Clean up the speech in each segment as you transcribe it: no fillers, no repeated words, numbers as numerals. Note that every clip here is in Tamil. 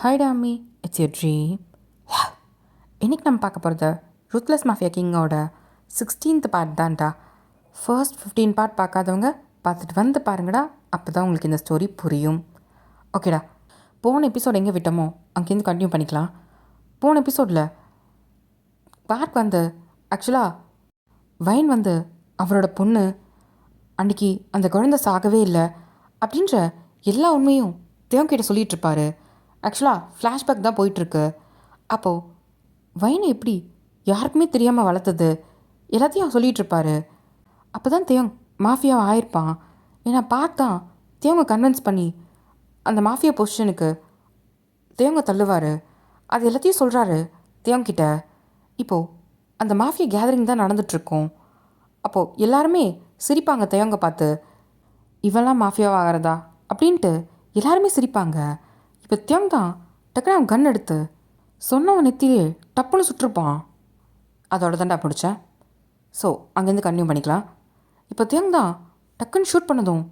Hi Tommy, it's your dream. இன்றைக்கி நம்ம பார்க்க போகிறது ரூத்லெஸ் மாஃபியா கிங்கோட 16th பார்ட் தான்டா. ஃபர்ஸ்ட் 15 பார்ட் பார்க்காதவங்க பார்த்துட்டு வந்து பாருங்கடா, அப்போ தான் உங்களுக்கு இந்த ஸ்டோரி புரியும். ஓகேடா, போன எபிசோட் எங்கே விட்டோமோ அங்கேருந்து கண்டினியூ பண்ணிக்கலாம். போன எபிசோடில் பார்க் வந்து ஆக்சுவலாக வைன் வந்து அவரோட பொண்ணு அன்றைக்கி அந்த குழந்தை சாகவே இல்லை அப்படின்ற எல்லா உண்மையும் தேவங்கிட்ட சொல்லிகிட்ருப்பாரு. ஆக்சுவலாக ஃப்ளாஷ்பேக் தான் போயிட்டுருக்கு. அப்போது வைனை எப்படி யாருக்குமே தெரியாமல் வளர்த்தது எல்லாத்தையும் சொல்லிகிட்ருப்பாரு. அப்போ தான் தேவங் மாஃபியாவை ஆயிருப்பான். ஏன்னா பார்த்தா தேவங்க கன்வின்ஸ் பண்ணி அந்த மாஃபியா பொசிஷனுக்கு தேவங்க தள்ளுவார். அது எல்லாத்தையும் சொல்கிறாரு தேவங்கிட்ட. இப்போது அந்த மாஃபியா கேதரிங் தான் நடந்துகிட்ருக்கோம். அப்போது எல்லாருமே சிரிப்பாங்க தேவங்க பார்த்து, இவெல்லாம் மாஃபியாவாகிறதா அப்படின்ட்டு எல்லாருமே சிரிப்பாங்க. இப்போ தேவங்க தான் டக்குனு அவன் கன் எடுத்து சொன்னவன் நெத்திலே டப்புன்னு சுட்டிருப்பான். அதோட தாண்டா பிடிச்சேன். ஸோ அங்கேருந்து கன்டினியூ பண்ணிக்கலாம். இப்போ தேவங்க தான் டக்குன்னு ஷூட் பண்ணதும்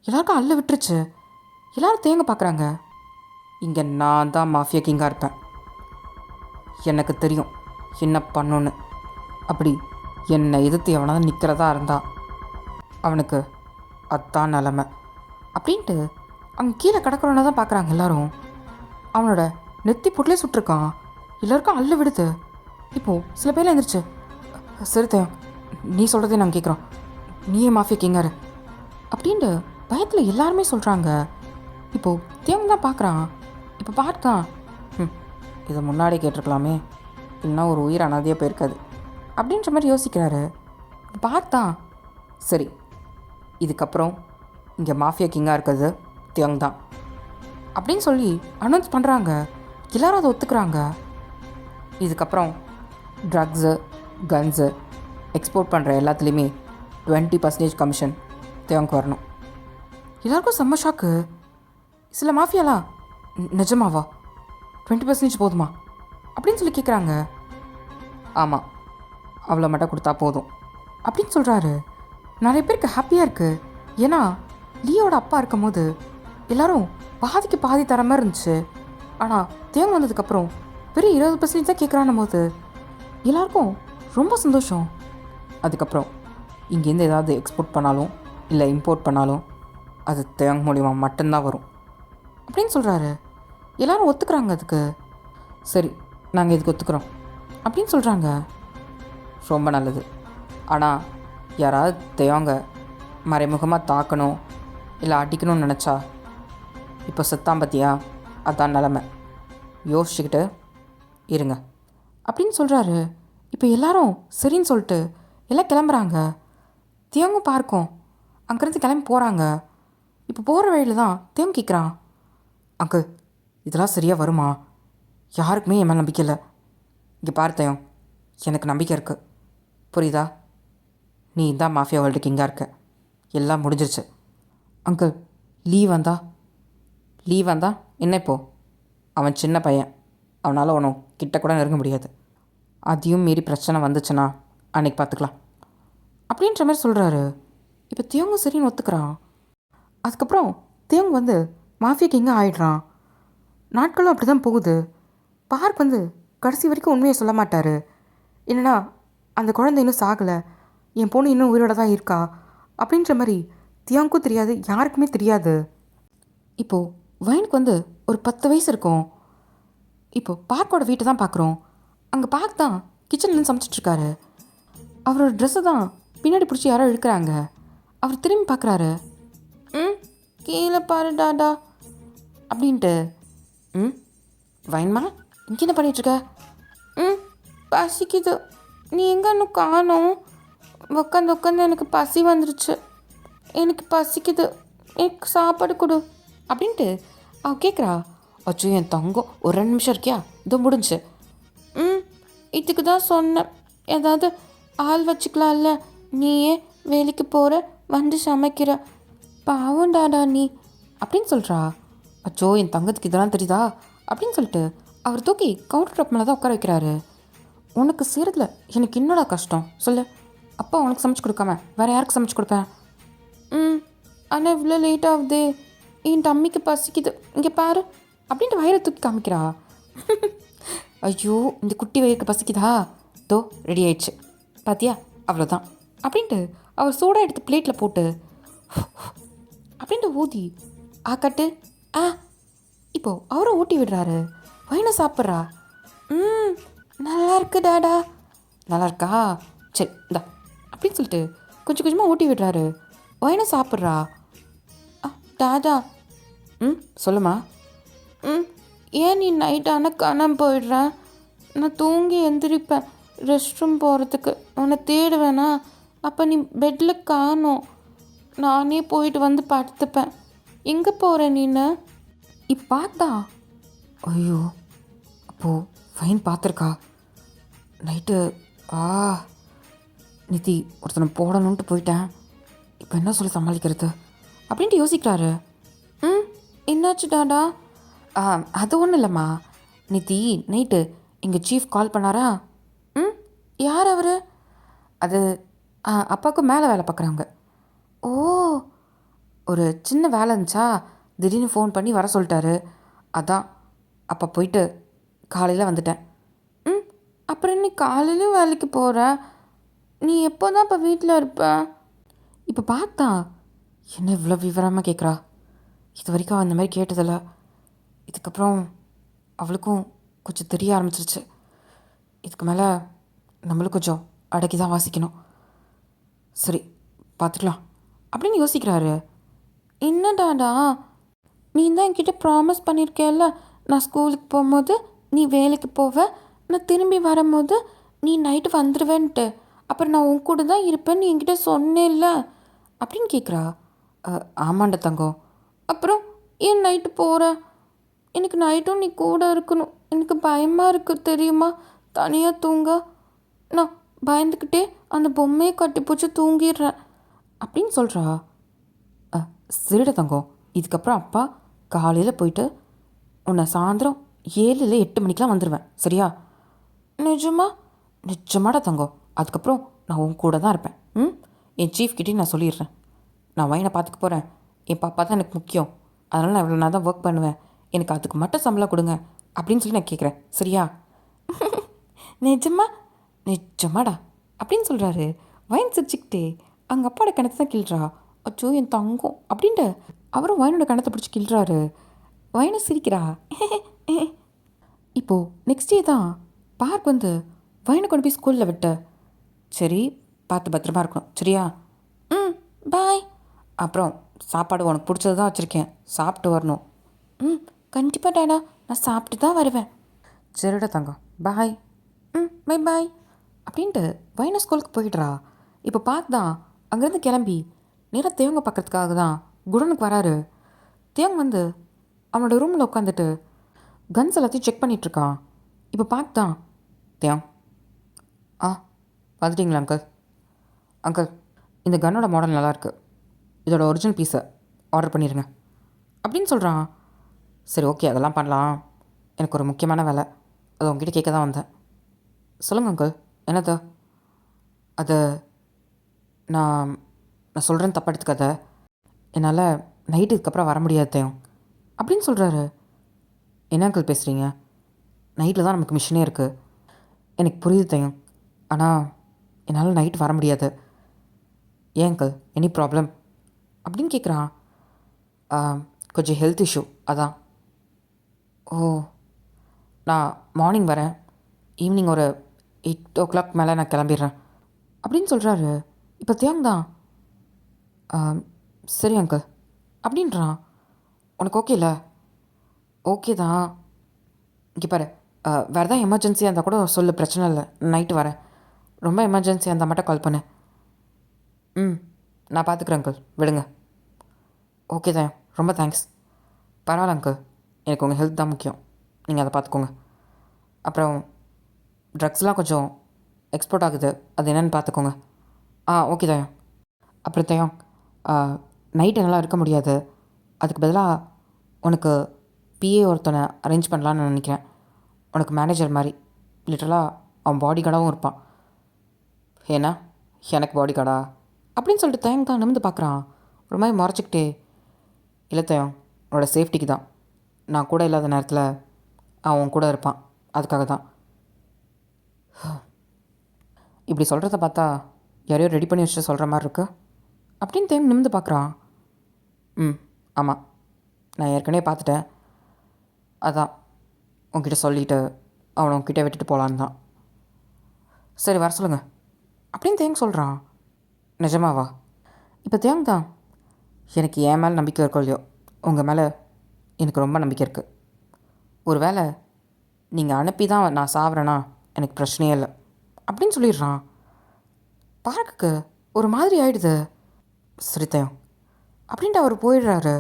எல்லாருக்கும் அல்ல விட்டுருச்சு. எல்லோரும் தேங்க பார்க்குறாங்க. இங்கே நான் தான் மாஃபியா கிங்காக இருப்பேன், எனக்கு தெரியும் என்ன பண்ணணுன்னு. அப்படி என்னை எதிர்த்து எவனாவது நிற்கிறதா இருந்தா அவனுக்கு அதான் நிலமை அப்படின்ட்டு அவங்க கீழே கிடக்கிறவனை தான் பார்க்குறாங்க எல்லோரும். அவனோட நெத்தி பொட்டிலே சுட்டிருக்கான். எல்லோருக்கும் அல்ல விடுது. இப்போது சில பேர்லாம் எழுந்திரிச்சு, சரி நீ சொல்கிறதே நாங்கள் கேட்குறோம், நீயே மாஃபியா கிங்காரு அப்படின்ட்டு பயத்தில் எல்லாருமே சொல்கிறாங்க. இப்போது தேவன் தான் பார்க்குறான். இப்போ பார்த்தான், இதை முன்னாடி கேட்டிருக்கலாமே, இல்லைன்னா ஒரு உயிர் அனாதையாக போயிருக்காது அப்படின்ற மாதிரி யோசிக்கிறாரு. பார்த்தா சரி, இதுக்கப்புறம் இங்கே மாஃபியா கிங்காக இருக்கிறது தேவங் தான் அப்படின்னு சொல்லி அனௌன்ஸ் பண்ணுறாங்க. எல்லோரும் அதை ஒத்துக்கிறாங்க. இதுக்கப்புறம் ட்ரக்ஸு கன்ஸு எக்ஸ்போர்ட் பண்ணுற எல்லாத்துலேயுமே 20% கமிஷன் தேவங்க வரணும். எல்லாருக்கும் செம்ம ஷாக்கு. சில மாஃபியாலாம் நிஜமாவா 20% போதுமா அப்படின்னு சொல்லி கேட்குறாங்க. ஆமாம், அவ்வளோ மட்டும் கொடுத்தா போதும் அப்படின்னு சொல்கிறாரு. நிறைய பேருக்கு ஹாப்பியாக இருக்குது. ஏன்னா லியோட அப்பா இருக்கும் போது எல்லோரும் பாதிக்கு பாதி தர மாதிரி இருந்துச்சு. ஆனால் தேவங்க வந்ததுக்கப்புறம் பெரிய 20% தான் கேட்குறான்னும் போது எல்லாருக்கும் ரொம்ப சந்தோஷம். அதுக்கப்புறம் இங்கேருந்து ஏதாவது எக்ஸ்போர்ட் பண்ணாலும் இல்லை இம்போர்ட் பண்ணாலும் அது தேவங்க மூலிமா மட்டும்தான் வரும் அப்படின்னு சொல்கிறாரு. எல்லோரும் ஒத்துக்கிறாங்க. அதுக்கு சரி, நாங்கள் இதுக்கு ஒத்துக்கிறோம் அப்படின்னு சொல்கிறாங்க. ரொம்ப நல்லது. ஆனால் யாராவது தேவங்க மறைமுகமாக தாக்கணும் இல்லை அடிக்கணும்னு நினச்சா இப்போ செத்தாம்பத்தியா அதான் நிலமை, யோசிச்சுக்கிட்டு இருங்க அப்படின்னு சொல்கிறாரு. இப்போ எல்லாரும் சரின்னு சொல்லிட்டு எல்லாம் கிளம்புறாங்க. தேவங்க பார்க்கும் அங்கேருந்து கிளம்பி போகிறாங்க. இப்போ போகிற வழியில் தான் தேவங்க கேட்குறான், அங்கிள் இதெல்லாம் சரியாக வருமா? யாருக்குமே என் மேலே நம்பிக்கை இல்லை. இங்கே பார்த்தேன், எனக்கு நம்பிக்கை இருக்குது, புரியுதா? நீ தான் மாஃபியா வேர்ல்டு கிங்காக இருக்க, எல்லாம் முடிஞ்சிருச்சு. அங்கிள் லீவ் வந்தா என்ன? இப்போது அவன் சின்ன பையன், அவனால் ஒன்றும் கிட்ட கூட நெருங்க முடியாது. அதையும் மீறி பிரச்சனை வந்துச்சுன்னா அன்றைக்கி பார்த்துக்கலாம் அப்படின்ற மாதிரி சொல்கிறாரு. இப்போ தேவங்க சரின்னு ஒத்துக்கிறான். அதுக்கப்புறம் தேவங்க வந்து மாஃபியா கிங்காக ஆயிடுறான். நாட்களும் அப்படி தான் போகுது. பார்க் வந்து கடைசி வரைக்கும் உண்மையை சொல்ல மாட்டார். என்னென்னா அந்த குழந்தை இன்னும் சாகலை, என் பொண்ணு இன்னும் உயிரோட தான் இருக்கா அப்படின்ற மாதிரி தியாங்க்கும் தெரியாது, யாருக்குமே தெரியாது. இப்போது வைனுக்கு வந்து ஒரு 10 வயசு இருக்கும். இப்போது பார்க்கோட வீட்டை தான் பார்க்குறோம். அங்கே பார்க் தான் கிச்சன்லேருந்து சமைச்சிட்ருக்காரு. அவரோட ட்ரெஸ்ஸை தான் பின்னாடி பிடிச்சி யாரோ இழுக்கிறாங்க. அவர் திரும்பி பார்க்குறாரு. கீழே பாரு டாடா அப்படின்ட்டு. வைன்மா, இங்கே என்ன பண்ணிகிட்ருக்க? பசிக்குது, நீ எங்கே இன்னும் காணோம்? உட்காந்து எனக்கு பசி வந்துருச்சு, எனக்கு பசிக்குது, எனக்கு சாப்பாடு கொடு அப்படின்ட்டு அவ கேட்குறா. அச்சோ என் தங்கம், ஒரு 2 நிமிஷம் இருக்கியா? இதோ முடிஞ்சு. இதுக்கு தான் சொன்னேன், ஏதாவது ஆள் வச்சுக்கலாம்ல, நீயே வேலைக்கு போகிற, வந்து சமைக்கிற, பாவம் டாடா நீ அப்படின்னு சொல்கிறா. அச்சோ என் தங்கத்துக்கு இதெல்லாம் தெரியுதா அப்படின்னு சொல்லிட்டு அவர் தூக்கி கவுண்டர் டாப் மேலே தான் உட்கார வைக்கிறாரு. உனக்கு செய்கிறதுல எனக்கு என்னடா கஷ்டம் சொல்லு? அப்பா உனக்கு சமைச்சு கொடுக்காம வேறு யாருக்கு சமைச்சு கொடுப்பேன்? ஆனால் இவ்வளோ லேட் ஆகுது, என் தம்பிக்கு பசிக்குது, இங்கே பாரு அப்படின்ட்டு வயிறை தூக்கி காமிக்கிறா. ஐயோ இந்த குட்டி வயிறுக்கு பசிக்குதா, தோ ரெடி ஆயிடுச்சு பாத்தியா, அவ்வளோதான் அப்படின்ட்டு அவர் சூடாக எடுத்து பிளேட்டில் போட்டு அப்படின்ட்டு ஊதி கட்டு இப்போது அவரும் ஊட்டி விடுறாரு. வயினை சாப்பிட்றா. நல்லா இருக்கு டாடா. நல்லா இருக்கா, சரி இந்தா அப்படின்னு சொல்லிட்டு கொஞ்சம் கொஞ்சமாக ஊட்டி விடுறாரு. வயினை சாப்பிட்றா. டாடா. சொல்லுமா. ஏன் நீ நைட் ஆனால் காணாமல் போயிடுற? நான் தூங்கி எந்திரிப்பேன் ரெஸ்ட் ரூம் போகிறதுக்கு, உன்னை தேடுவேனா, அப்போ நீ பெட்டில் காணோம், நானே போயிட்டு வந்து படுத்துப்பேன். எங்கே போகிற நீன்னு இப்போ பார்த்தா. ஐயோ அப்போது ஃபைன் பார்த்துருக்கா. நைட்டு நிதி ஒருத்தனை போடணுன்ட்டு போயிட்டேன், இப்போ என்ன சொல்லி சமாளிக்கிறது அப்படின்ட்டு யோசிக்கிறாரு. என்னாச்சு டாடா? அது ஒன்றும் இல்லைம்மா. நிதி நைட்டு எங்கள் சீஃப் கால் பண்ணாரா? யார் அவர்? அது அப்பாவுக்கு மேலே வேலை பார்க்குறாங்க. ஓ, ஒரு சின்ன வேலை இருந்துச்சா, திடீர்னு ஃபோன் பண்ணி வர சொல்லிட்டாரு. அதான் அப்போ போயிட்டு காலையில் வந்துட்டேன். அப்புறம் நீ காலையிலையும் வேலைக்கு போகிற, நீ எப்போ தான் இப்போ வீட்டில் இருப்ப? இப்போ பார்த்தா என்ன இவ்வளோ விவரமாக கேட்குறா. இது வரைக்கும் அவன் இந்த மாதிரி கேட்டதில்ல. இதுக்கப்புறம் அவளுக்கும் கொஞ்சம் தெரிய ஆரம்பிச்சிருச்சு. இதுக்கு மேலே நம்மளும் கொஞ்சம் அடக்கி தான் வாசிக்கணும். சரி பார்த்துக்கலாம் அப்படின்னு யோசிக்கிறாரு. என்னடாடா, நீ தான் என்கிட்ட ப்ராமிஸ் பண்ணியிருக்கேல்ல, நான் ஸ்கூலுக்கு போகும்போது நீ வேலைக்கு போவ, நான் திரும்பி வரும்போது நீ நைட்டு வந்துடுவேன்ட்டு, அப்புறம் நான் உன் கூட தான் இருப்பேன்னு நீ என்கிட்ட சொன்னேல்ல அப்படின்னு கேட்குறா. ஆமாண்ட தங்கம். அப்புறம் ஏன் நைட்டு போகிற? எனக்கு நைட்டும் நீ கூட இருக்கணும், எனக்கு பயமாக இருக்குது தெரியுமா, தனியாக தூங்க. நான் பயந்துக்கிட்டே அந்த பொம்மையை கட்டி பிடிச்சி தூங்கிடுறேன் அப்படின்னு சொல்கிறா. சரிட தங்கம், இதுக்கப்புறம் அப்பா காலையில் போயிட்டு உன்னை சாயந்தரம் 7 இல்லை 8 மணிக்கெலாம் வந்துடுவேன், சரியா? நிஜமா? நிஜமாடா தங்கம். அதுக்கப்புறம் நான் உன் கூட தான் இருப்பேன். என் சீஃப்கிட்டையும் நான் சொல்லிடுறேன், நான் வயனை பார்த்துக்க போகிறேன், என் பாப்பா தான் எனக்கு முக்கியம், அதனால் நான் இவ்வளோ நான் தான் ஒர்க் பண்ணுவேன், எனக்கு அதுக்கு மட்டும் சம்பளம் கொடுங்க அப்படின்னு சொல்லி நான் கேட்குறேன், சரியா? நிஜமா? நிஜமாடா அப்படின்னு சொல்கிறாரு. வயன் சிரிச்சுக்கிட்டே அங்கே அப்பாவோட கிணத்து தான் கிள்றா. அச்சோ என் தங்கம் அப்படின்ட்டு அவரும் வயனோட கணத்தை பிடிச்சி கிள்றாரு. வயனை சிரிக்கிறா. இப்போது நெக்ஸ்ட் டே தான் பார்க் வந்து வயனை கொண்டு போய் ஸ்கூலில் விட்டு, சரி பார்த்து பத்திரமா இருக்கணும், சரியா? பாய். அப்புறம் சாப்பாடு உனக்கு பிடிச்சது தான் வச்சுருக்கேன், சாப்பிட்டு வரணும். கண்டிப்பாக டாடா, நான் சாப்பிட்டு தான் வருவேன். சரிடா தங்கம், பாய். பை பாய் அப்படின்ட்டு வயனை ஸ்கூலுக்கு போயிடுறா. இப்போ பார்க் தான் அங்கேருந்து கிளம்பி நேராக தேவங்க பார்க்கறதுக்காக தான் குடனுக்கு வராரு. தேவங்க வந்து அவனோட ரூமில் உட்காந்துட்டு கன்ஸ் எல்லாத்தையும் செக் பண்ணிகிட்ருக்கான். இப்போ பார்க் தான், தேவங் பார்த்துட்டிங்களா அங்கிள்? அங்கிள் இந்த கன்னோட மாடல் நல்லாயிருக்கு, இதோட ஒரிஜினல் பீஸை ஆர்டர் பண்ணிடுங்க அப்படின்னு சொல்கிறான். சரி ஓகே அதெல்லாம் பண்ணலாம், எனக்கு ஒரு முக்கியமான வேலை, அது உங்ககிட்ட கேட்க தான் வந்தேன். சொல்லுங்கள் அங்கிள், என்னது? அது நான் நான் சொல்கிறேன்னு தப்பா எடுத்துக்காத, என்னால் நைட்டு இதுக்கப்புறம் வர முடியாது தேவம் அப்படின்னு சொல்கிறாரு. என்ன அங்கிள் பேசுகிறீங்க? நைட்டில் தான் நமக்கு மிஷினே இருக்குது. எனக்கு புரியுது தேவம், ஆனால் என்னால் நைட்டு வர முடியாது. ஏன் அங்கிள், எனி ப்ராப்ளம் அப்படின்னு கேட்குறான். கொஞ்சம் ஹெல்த் இஷ்யூ அதான். ஓ, நான் மார்னிங் வரேன், ஈவினிங் ஒரு 8 o'clock மேலே நான் கிளம்பிடுறேன் அப்படின்னு சொல்கிறாரு. இப்போ தேவங் தான் சரி அங்கிள் அப்படின்றான். உனக்கு ஓகே இல்லை? ஓகே தான். இங்கே பாரு, வேறு எதாவது எமர்ஜென்சியாக இருந்தால் கூட சொல்லு, பிரச்சனை இல்லை, நைட்டு வரேன். ரொம்ப எமர்ஜென்சியாக இருந்தால் மட்டும் கால் பண்ணு. நான் பார்த்துக்குறேன் அங்கிள், விடுங்க. ஓகே தான், ரொம்ப தேங்க்ஸ். பரவாயில்ல அங்கிள், எனக்கு உங்கள் ஹெல்த் தான் முக்கியம், நீங்கள் அதை பார்த்துக்கோங்க. அப்புறம் ட்ரக்ஸ்லாம் கொஞ்சம் எக்ஸ்போர்ட் ஆகுது, அது என்னென்னு பார்த்துக்கோங்க. ஓகே தான். அப்புறம் தயம், நைட்டு என்னால் இருக்க முடியாது, அதுக்கு பதிலாக உனக்கு பிஏ ஒருத்தனை அரேஞ்ச் பண்ணலான்னு நான் நினைக்கிறேன். உனக்கு மேனேஜர் மாதிரி, லிட்டரலாக அவன் பாடி கார்டாகவும் இருப்பான். ஏன்னா எனக்கு பாடி கார்டா அப்படின்னு சொல்லிட்டு தயங்க தான் நிமிந்து பார்க்குறான். ஒரு மாதிரி மறைச்சிக்கிட்டே, இல்லை தயம், உன்னோட சேஃப்டிக்கு தான், நான் கூட இல்லாத நேரத்தில் அவன் கூட இருப்பான். அதுக்காக தான். இப்படி சொல்கிறத பார்த்தா யாரையோ ரெடி பண்ணி வச்சு சொல்கிற மாதிரி இருக்கு அப்படின்னு தேம் நிமிந்து பார்க்குறான். ஆமாம், நான் ஏற்கனவே பார்த்துட்டேன். அதான் உங்ககிட்ட சொல்லிவிட்டு அவனை உங்ககிட்ட விட்டுட்டு போகலான்னு தான். சரி வர சொல்லுங்கள் அப்படின்னு தேங் சொல்கிறான். நிஜமாவா? இப்போ தேங் தான், எனக்கு என் மேலே நம்பிக்கை இருக்கோ இல்லையோ, உங்கள் மேலே எனக்கு ரொம்ப நம்பிக்கை இருக்குது. ஒரு வேளை நீங்கள் அனுப்பி தான் நான் சாப்பிட்றேன்னா எனக்கு பிரச்சனையே இல்லை அப்படின்னு சொல்லிடுறான். பார்க்குக்கு ஒரு மாதிரி ஆகிடுது. சரித்தையும் அப்படின்ட்டு அவர் போயிடுறாரு.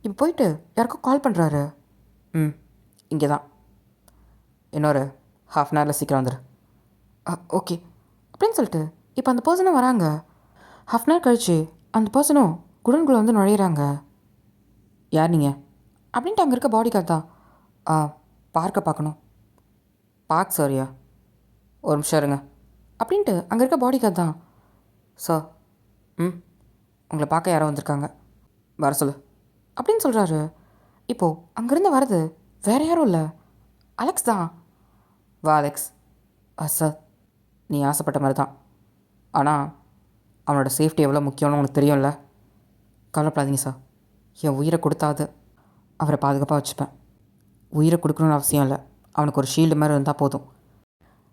இப்போ போயிட்டு யாருக்கோ கால் பண்ணுறாரு. இங்கே தான், இன்னொரு ஹாஃப் அன் ஹவரில் சீக்கிரம் வந்துடு. ஓகே அப்படின்னு சொல்லிட்டு இப்போ அந்த பர்சனும் வராங்க. ஹாஃப் அன் ஹவர் கழிச்சு அந்த பர்சனும் குடன்குள்ளே வந்து நுழையிறாங்க. யார் நீங்கள் அப்படின்ட்டு அங்கே இருக்க பாடி கார்டு தான். பார்க்க பார்க்கணும். பார்க் சாரியா, ஒரு நிமிஷம் இருங்க அப்படின்ட்டு அங்கே இருக்க பாடி கார்டு தான். சார் உங்களை பார்க்க யாரோ வந்திருக்காங்க, வர சொல்லு அப்படின்னு சொல்கிறாரு. இப்போது அங்கேருந்து வர்றது வேறு யாரும் இல்லை, அலெக்ஸ் தான். வா அலெக்ஸ். சார் நீ ஆசைப்பட்ட மாதிரி தான், ஆனால் அவனோட சேஃப்டி எவ்வளோ முக்கியம்னு உனக்கு தெரியும்ல. கவலைப்படாதீங்க சார், என் உயிரை கொடுத்தாது அவரை பாதுகாப்பாக வச்சுப்பேன். உயிரை கொடுக்கணுன்னு அவசியம் இல்லை, அவனுக்கு ஒரு ஷீல்டு மாதிரி இருந்தால் போதும்.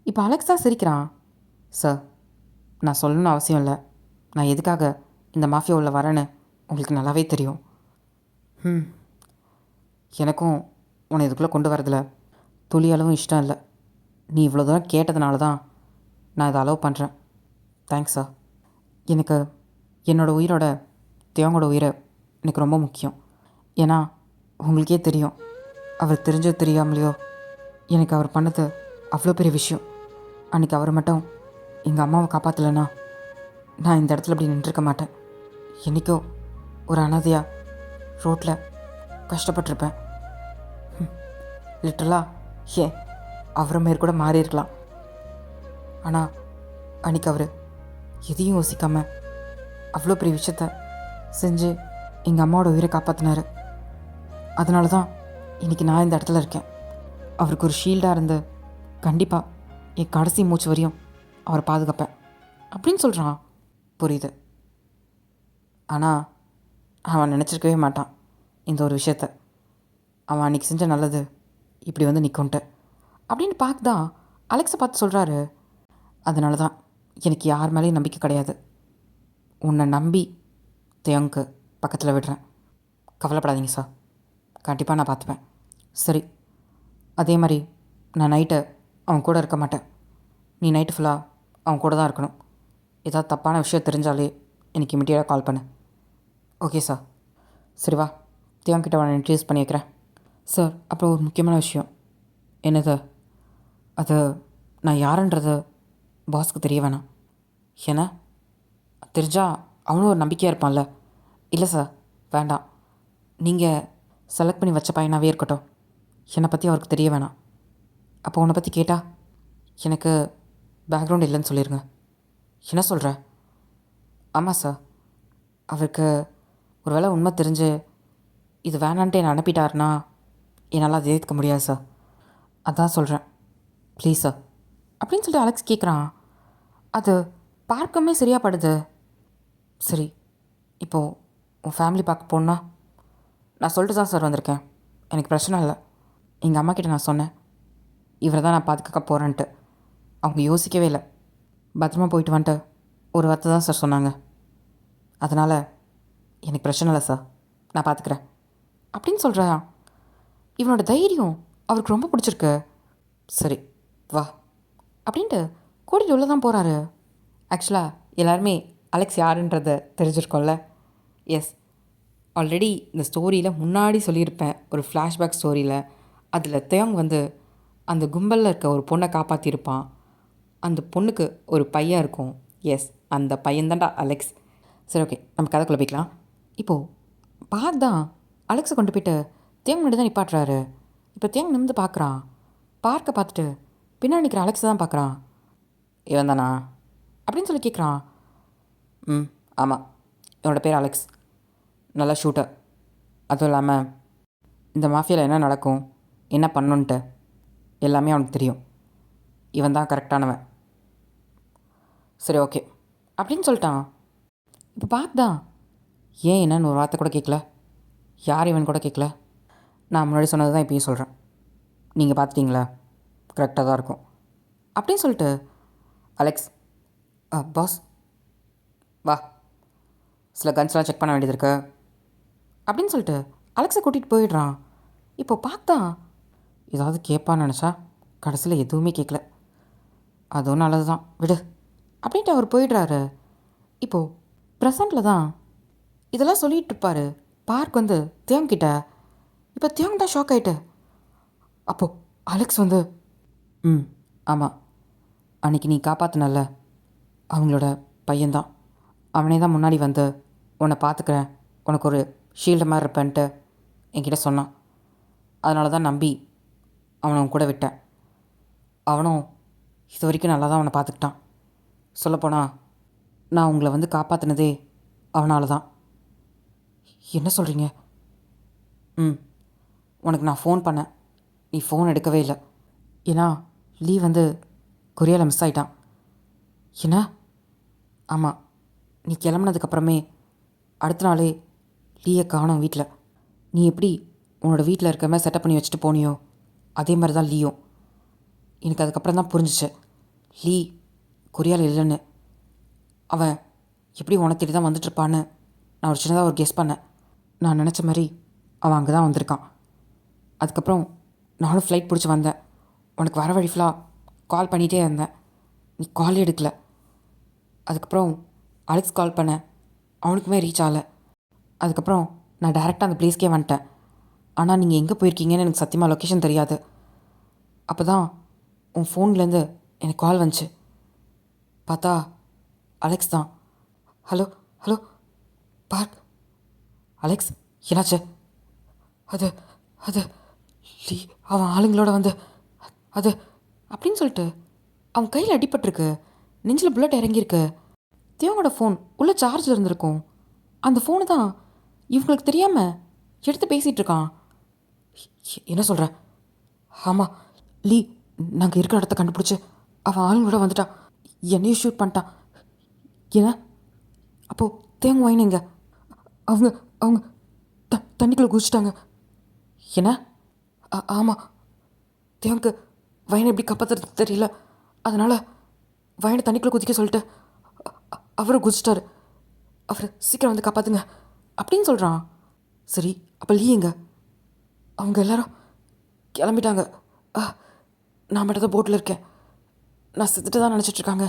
இப்போ அலெக்ஸ் தான் சிரிக்கிறான். சார் நான் சொல்லணும்னு அவசியம் இல்லை, நான் எதுக்காக இந்த மாஃபியா உள்ள வரேன்னு உங்களுக்கு நல்லாவே தெரியும். எனக்கும் உன்னை இதுக்குள்ளே கொண்டு வரதில்ல துளி அளவும் இஷ்டம் இல்லை. நீ இவ்வளோ தூரம் கேட்டதுனால தான் நான் இதை அலோவ் பண்ணுறேன். Thanks sir. எனக்கு என்னோடய உயிரோட தேவங்களோட உயிரை எனக்கு ரொம்ப முக்கியம். ஏன்னா உங்களுக்கே தெரியும், அவர் தெரிஞ்சோ தெரியாமலையோ எனக்கு அவர் பண்ணது அவ்வளோ பெரிய விஷயம். அன்றைக்கி அவர் மட்டும் எங்கள் அம்மாவை காப்பாற்றலைன்னா நான் இந்த இடத்துல அப்படி நின்றுருக்க மாட்டேன். என்றைக்கோ ஒரு அனாதையாக ரோட்டில் கஷ்டப்பட்டிருப்பேன். லிட்டரலாக அவரை மாரி கூட மாறி இருக்கலாம். ஆனால் அன்றைக்கி அவர் எதையும் யோசிக்காமல் அவ்வளோ பெரிய விஷயத்த செஞ்சு எங்கள் அம்மாவோட உயிரை காப்பாற்றினார். அதனால தான் இன்றைக்கி நான் இந்த இடத்துல இருக்கேன். அவருக்கு ஒரு ஷீல்டாக இருந்து கண்டிப்பாக என் கடைசி மூச்சு வரையும் அவரை பாதுகாப்பேன் அப்படின்னு சொல்கிறான். புரியுது, ஆனால் அவன் நினச்சிருக்கவே மாட்டான் இந்த ஒரு விஷயத்த. அவன் அன்றைக்கி செஞ்ச நல்லது இப்படி வந்து நிற்கும்ட்டு அப்படின்னு பார்த்து தான் அலெக்ஸை பார்த்து சொல்கிறாரு. அதனால தான் எனக்கு யார் மேலேயும் நம்பிக்கை கிடையாது. உன்னை நம்பி தேங்க்கு பக்கத்தில் விடுறேன். கவலைப்படாதீங்க சார், கண்டிப்பாக நான் பார்த்துப்பேன். சரி, அதே மாதிரி நான் நைட்டு அவன் கூட இருக்க மாட்டேன். நீ நைட்டு ஃபுல்லாக அவன் கூட தான் இருக்கணும். ஏதாவது தப்பான விஷயம் தெரிஞ்சாலே எனக்கு இமிடியேட்டாக கால் பண்ணு. Okay sir. சரி வா, தேவன்கிட்ட அவனை இன்ட்ரடியூஸ் பண்ணி வைக்கிறேன். சார் அப்புறம் ஒரு முக்கியமான விஷயம். என்னது? அது நான் யாருன்றது பாஸ்க்கு தெரிய வேணாம். ஏன்னா தெரிஞ்சால் அவனும் ஒரு நம்பிக்கையாக இருப்பான்ல. இல்லை சார் வேண்டாம், நீங்கள் செலக்ட் பண்ணி வச்ச பையனாகவே இருக்கட்டும். என்னை பற்றி அவருக்கு தெரிய வேணாம். அப்போ உன்னை பற்றி கேட்டால் எனக்கு பேக்ரவுண்ட் இல்லைன்னு சொல்லிடுங்க. என்ன சொல்கிற? ஆமாம் சார், அவருக்கு ஒரு வேளை உண்மை தெரிஞ்சு இது வேணான்ட்டு என்னை அனுப்பிட்டாருன்னா என்னால் அதை ஏற்றுக்க முடியாது சார். அதான் சொல்கிறேன், ப்ளீஸ் சார் அப்படின்னு சொல்லிட்டு அலெக்ஸ் கேட்குறான். அது பார்க்கவே சரியாக படுது. சரி, இப்போது உன் ஃபேமிலி பார்க்க போனா நான் சொல்லிட்டு தான் சார் வந்திருக்கேன். எனக்கு பிரச்சனை இல்லை. எங்கள் அம்மாக்கிட்ட நான் சொன்னேன் இவரை தான் நான் பாதுகாக்க போகிறேன்ட்டு. அவங்க யோசிக்கவே இல்லை, பத்திரமா போயிட்டு வந்துட்டு ஒரு வார்த்தை தான் சார் சொன்னாங்க. அதனால் எனக்கு பிரச்சனை இல்லை சார், நான் பார்த்துக்கிறேன் அப்படின்னு சொல்கிறான். இவனோட தைரியம் அவருக்கு ரொம்ப பிடிச்சிருக்கு. சரி வா அப்படின்ட்டு கூட்டிகிட்டு உள்ளே தான் போகிறாரு. ஆக்சுவலாக எல்லாருமே அலெக்ஸ் யாருன்றதை தெரிஞ்சிருக்கோம்ல. எஸ், ஆல்ரெடி இந்த ஸ்டோரியில் முன்னாடி சொல்லியிருப்பேன், ஒரு ஃப்ளாஷ்பேக் ஸ்டோரியில். அதில் தேங் வந்து அந்த கும்பலில் இருக்க ஒரு பொண்ணை காப்பாற்றிருப்பான். அந்த பொண்ணுக்கு ஒரு பையன் இருக்கும். எஸ், அந்த பையன்தான்டா அலெக்ஸ். சரி ஓகே, நம்ம கதைக்குள்ளே போய்க்கலாம். இப்போது பார்க் தான் அலெக்ஸை கொண்டு போய்ட்டு தேங் முன்னாடி தான் நிப்பாட்டுறாரு. இப்போ தேங் நிமிந்து பார்க்குறான். பார்க்கை பார்த்துட்டு பின்னாடி நிற்கிற அலெக்ஸை தான் பார்க்குறான். இவன் தானா அப்படின்னு சொல்லி கேட்குறான். ஆமாம், என்னோடய பேர் அலெக்ஸ், நல்லா ஷூட்டர். அதுவும் இல்லாமல் இந்த மாஃபியாவில் என்ன நடக்கும், என்ன பண்ணணுன்ட்டு எல்லாமே அவனுக்கு தெரியும். இவன் தான் கரெக்டானவன். சரி ஓகே அப்படின்னு சொல்லிட்டான். இப்போ பார்த்தான். ஏன் என்னன்னு ஒரு வார்த்தை கூட கேட்கல, யார் இவன் கூட கேட்கல. நான் முன்னாடி சொன்னது தான் இப்பயும் சொல்கிறேன். நீங்கள் பார்த்துட்டிங்களா, கரெக்டாக தான் இருக்கும் அப்படின்னு சொல்லிட்டு அலெக்ஸ், பாஸ் வா, சில கன்ஸ்லாம் செக் பண்ண வேண்டியது இருக்கு அப்படின்னு சொல்லிட்டு அலெக்ஸை கூட்டிகிட்டு போயிடுறான். இப்போ பார்த்தா ஏதாவது கேட்பான்னு நினச்சா கடைசியில் எதுவுமே கேட்கல. அதுவும் நல்லது தான், விடு அப்படின்ட்டு அவர் போயிடுறாரு. இப்போது ப்ரெசண்டில் தான் இதெல்லாம் சொல்லிகிட்டு இருப்பார். பார்க் வந்து தியோங் கிட்ட. இப்போ தியோங் தான் ஷாக் ஆகிட்டு. அப்போது அலெக்ஸ் வந்து ஆமாம், அன்றைக்கி நீ காப்பாற்றினல்ல, அவங்களோட பையன்தான். அவனே தான் முன்னாடி வந்து உன்னை பார்த்துக்கிறேன், உனக்கு ஒரு ஷீல்டு மாதிரி இருப்பேன்ட்டு என்கிட்ட சொன்னான். அதனால தான் நம்பி அவனை கூட விட்டேன். அவனும் இது வரைக்கும் நல்லா தான் அவனை பார்த்துக்கிட்டான். சொல்லப்போனால் நான் உங்களை வந்து காப்பாற்றினதே அவனால தான். என்ன சொல்கிறீங்க? உனக்கு நான் ஃபோன் பண்ணேன், நீ ஃபோன் எடுக்கவே இல்லை. ஏன்னா லீ வந்து கொரியாவில் மிஸ் ஆகிட்டான். என்ன? ஆமாம், நீ கிளம்புனதுக்கப்புறமே அடுத்த நாளே லீயை காணோம் வீட்டில். நீ எப்படி உன்னோட வீட்டில் இருக்க மாதிரி செட்டப் பண்ணி வச்சுட்டு போனியோ அதே மாதிரி தான் லீயும். எனக்கு அதுக்கப்புறம் தான் புரிஞ்சிச்சு லீ கொரியாவில் இல்லைன்னு. அவன் எப்படி உனக்கு தான் வந்துட்டுருப்பான்னு நான் ஒரு சின்னதாக ஒரு கெஸ் பண்ணேன். நான் நினச்ச மாதிரி அவன் அங்கே தான் வந்திருக்கான். அதுக்கப்புறம் நானும் ஃப்ளைட் பிடிச்சி வந்தேன். உனக்கு வர வழி ஃபுல்லாக கால் பண்ணிகிட்டே இருந்தேன், நீ காலே எடுக்கல. அதுக்கப்புறம் அலெக்ஸ் கால் பண்ணேன், அவனுக்குமே ரீச் ஆகலை. அதுக்கப்புறம் நான் டைரெக்டாக அந்த பிளேஸ்க்கே வந்துட்டேன். ஆனால் நீங்கள் எங்கே போயிருக்கீங்கன்னு எனக்கு சத்தியமாக லொக்கேஷன் தெரியாது. அப்போ தான் உன் ஃபோன்லேருந்து எனக்கு கால் வந்துச்சு. பார்த்தா அலெக்ஸ் தான். Hello hello park. அலெக்ஸ் என்னாச்சு? அது அது லீ அவன் ஆளுங்களோட வந்து அது அப்படின்னு சொல்லிட்டு அவன் கையில் அடிபட்டிருக்கு, நெஞ்சில் புல்லட் இறங்கியிருக்கு. தேவனோட ஃபோன் உள்ளே சார்ஜில் இருந்திருக்கும். அந்த ஃபோனு தான் இவங்களுக்கு தெரியாமல் எடுத்து பேசிகிட்டு இருக்கான். என்ன சொல்கிற? ஆமாம் லீ, நாங்கள் இருக்கிற இடத்த கண்டுபிடிச்சி அவன் ஆளுங்களோட வந்துட்டான், என்னையும் ஷூட் பண்ணிட்டான். ஏன்னா அப்போது தேங்க வாங்கினீங்க, அவங்க அவங்க தண்ணிக்குள்ளே குதிச்சிட்டாங்க. என்ன? ஆமாம், தேவனுக்கு வயனை எப்படி காப்பாற்றுறது தெரியல, அதனால் வயனை தண்ணிக்குள்ளே குதிக்க சொல்லிட்டு அவரை குதிச்சிட்டாரு. அவர் சீக்கிரம் வந்து காப்பாற்றுங்க அப்படின்னு சொல்கிறான். சரி அப்போ லீங்க? அவங்க எல்லாரும் கிளம்பிட்டாங்க. நான் மட்டும் தான் போட்டில் இருக்கேன். நான் செத்துட்டு தான் நினச்சிட்ருக்காங்க.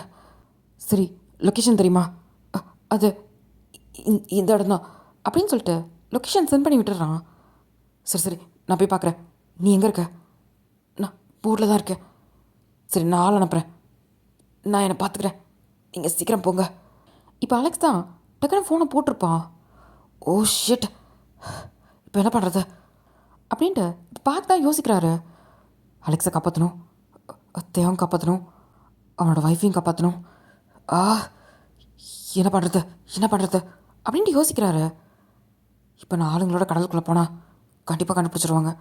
சரி லொக்கேஷன் தெரியுமா? அது இந்த இடம் தான் அப்படின்னு சொல்லிட்டு லொக்கேஷன் சென்ட் பண்ணி விட்டுறான். சரி சரி நான் போய் பார்க்குறேன். நீ எங்கே இருக்க? நான் போட்டில் தான் இருக்கேன். சரி நான் ஆள் அனுப்புகிறேன், நான் என்னை பார்த்துக்கிறேன், நீங்கள் சீக்கிரம் போங்க. இப்போ அலெக்ஸ் தான் டக்குன்னு ஃபோனை போட்டிருப்பான். ஓ ஷிட், இப்போ என்ன பண்ணுறது அப்படின்ட்டு பார்த்து தான் யோசிக்கிறாரு. அலெக்ஸை காப்பாற்றணும், தேவன் காப்பாற்றணும், அவனோட ஒய்ஃபையும் காப்பாற்றணும். என்ன பண்ணுறது என்ன பண்ணுறது அப்படின்ட்டு யோசிக்கிறாரு. இப்போ நான் ஆளுங்களோட கடலுக்குள்ளே போனால் கண்டிப்பாக கண்டுபிடிச்சிருவாங்க.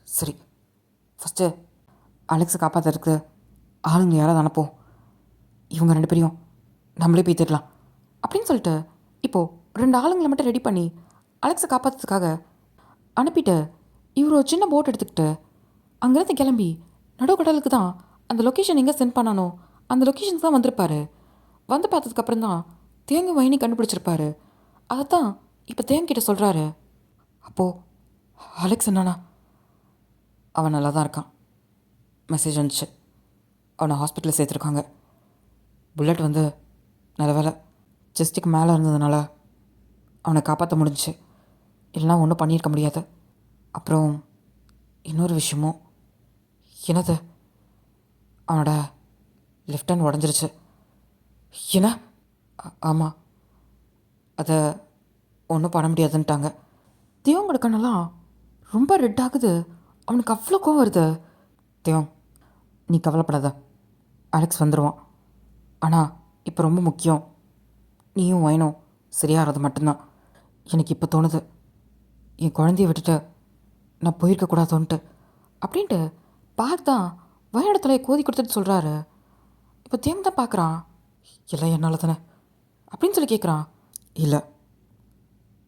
சரி ஃபஸ்ட்டு அலெக்ஸை காப்பாற்றுறதுக்கு ஆளுங்க யாராவது அனுப்போம், இவங்க 2 பேரையும் நம்மளே போய் தேடலாம் அப்படின்னு சொல்லிட்டு இப்போது 2 ஆளுங்களை மட்டும் ரெடி பண்ணி அலெக்ஸை காப்பாற்றுறதுக்காக அனுப்பிட்டு இவர் ஒரு சின்ன போட் எடுத்துக்கிட்டு அங்கேருந்து கிளம்பி நடுக்கடலுக்கு தான் அந்த லொக்கேஷன் எங்கே சென்ட் பண்ணானோ அந்த லொக்கேஷனுக்கு தான் வந்திருப்பார். வந்து பார்த்ததுக்கப்புறம் தான் தேங்க வயனி கண்டுபிடிச்சிருப்பாரு. அதைத்தான் இப்போ தேங்கிட்ட சொல்கிறாரு. அப்போது அலெக்ஸ் என்னன்னா? அவன் நல்லா தான் இருக்கான், மெசேஜ் வந்துச்சு, அவனை ஹாஸ்பிட்டலில் சேர்த்துருக்காங்க. புல்லட் வந்து நல்ல வேலை செஸ்ட்டுக்கு மேலே இருந்ததுனால அவனை காப்பாற்ற முடிஞ்சிச்சு, இல்லைனா ஒன்றும் பண்ணியிருக்க முடியாது. அப்புறம் இன்னொரு விஷயமும். என்னது? அவனோட லெஃப்ட் ஹேண்ட் உடஞ்சிருச்சு. என்ன? ஆமாம், அதை ஒன்றும் பண்ண முடியாதுன்ட்டாங்க. தேவங்களோட கண்ணெல்லாம் ரொம்ப ரெட் ஆகுது. அவனுக்கு அவ்வளோ கோவம் வருது. தேவம் நீ கவலைப்படாத, அலெக்ஸ் வந்துடுவான். ஆனால் இப்போ ரொம்ப முக்கியம் நீயும் வயனும் சரியாகிறது மட்டும்தான். எனக்கு இப்போ தோணுது, என் குழந்தைய விட்டுட்டு நான் போயிருக்கக்கூடாதோன்ட்டு அப்படின்ட்டு பார்த்து தான் வயடத்தில் கோதி கொடுத்துட்டு சொல்கிறாரு. இப்போ தேம் தான் பார்க்குறான். இல்லை என்னால் தானே அப்படின்னு சொல்லி கேட்குறான். இல்லை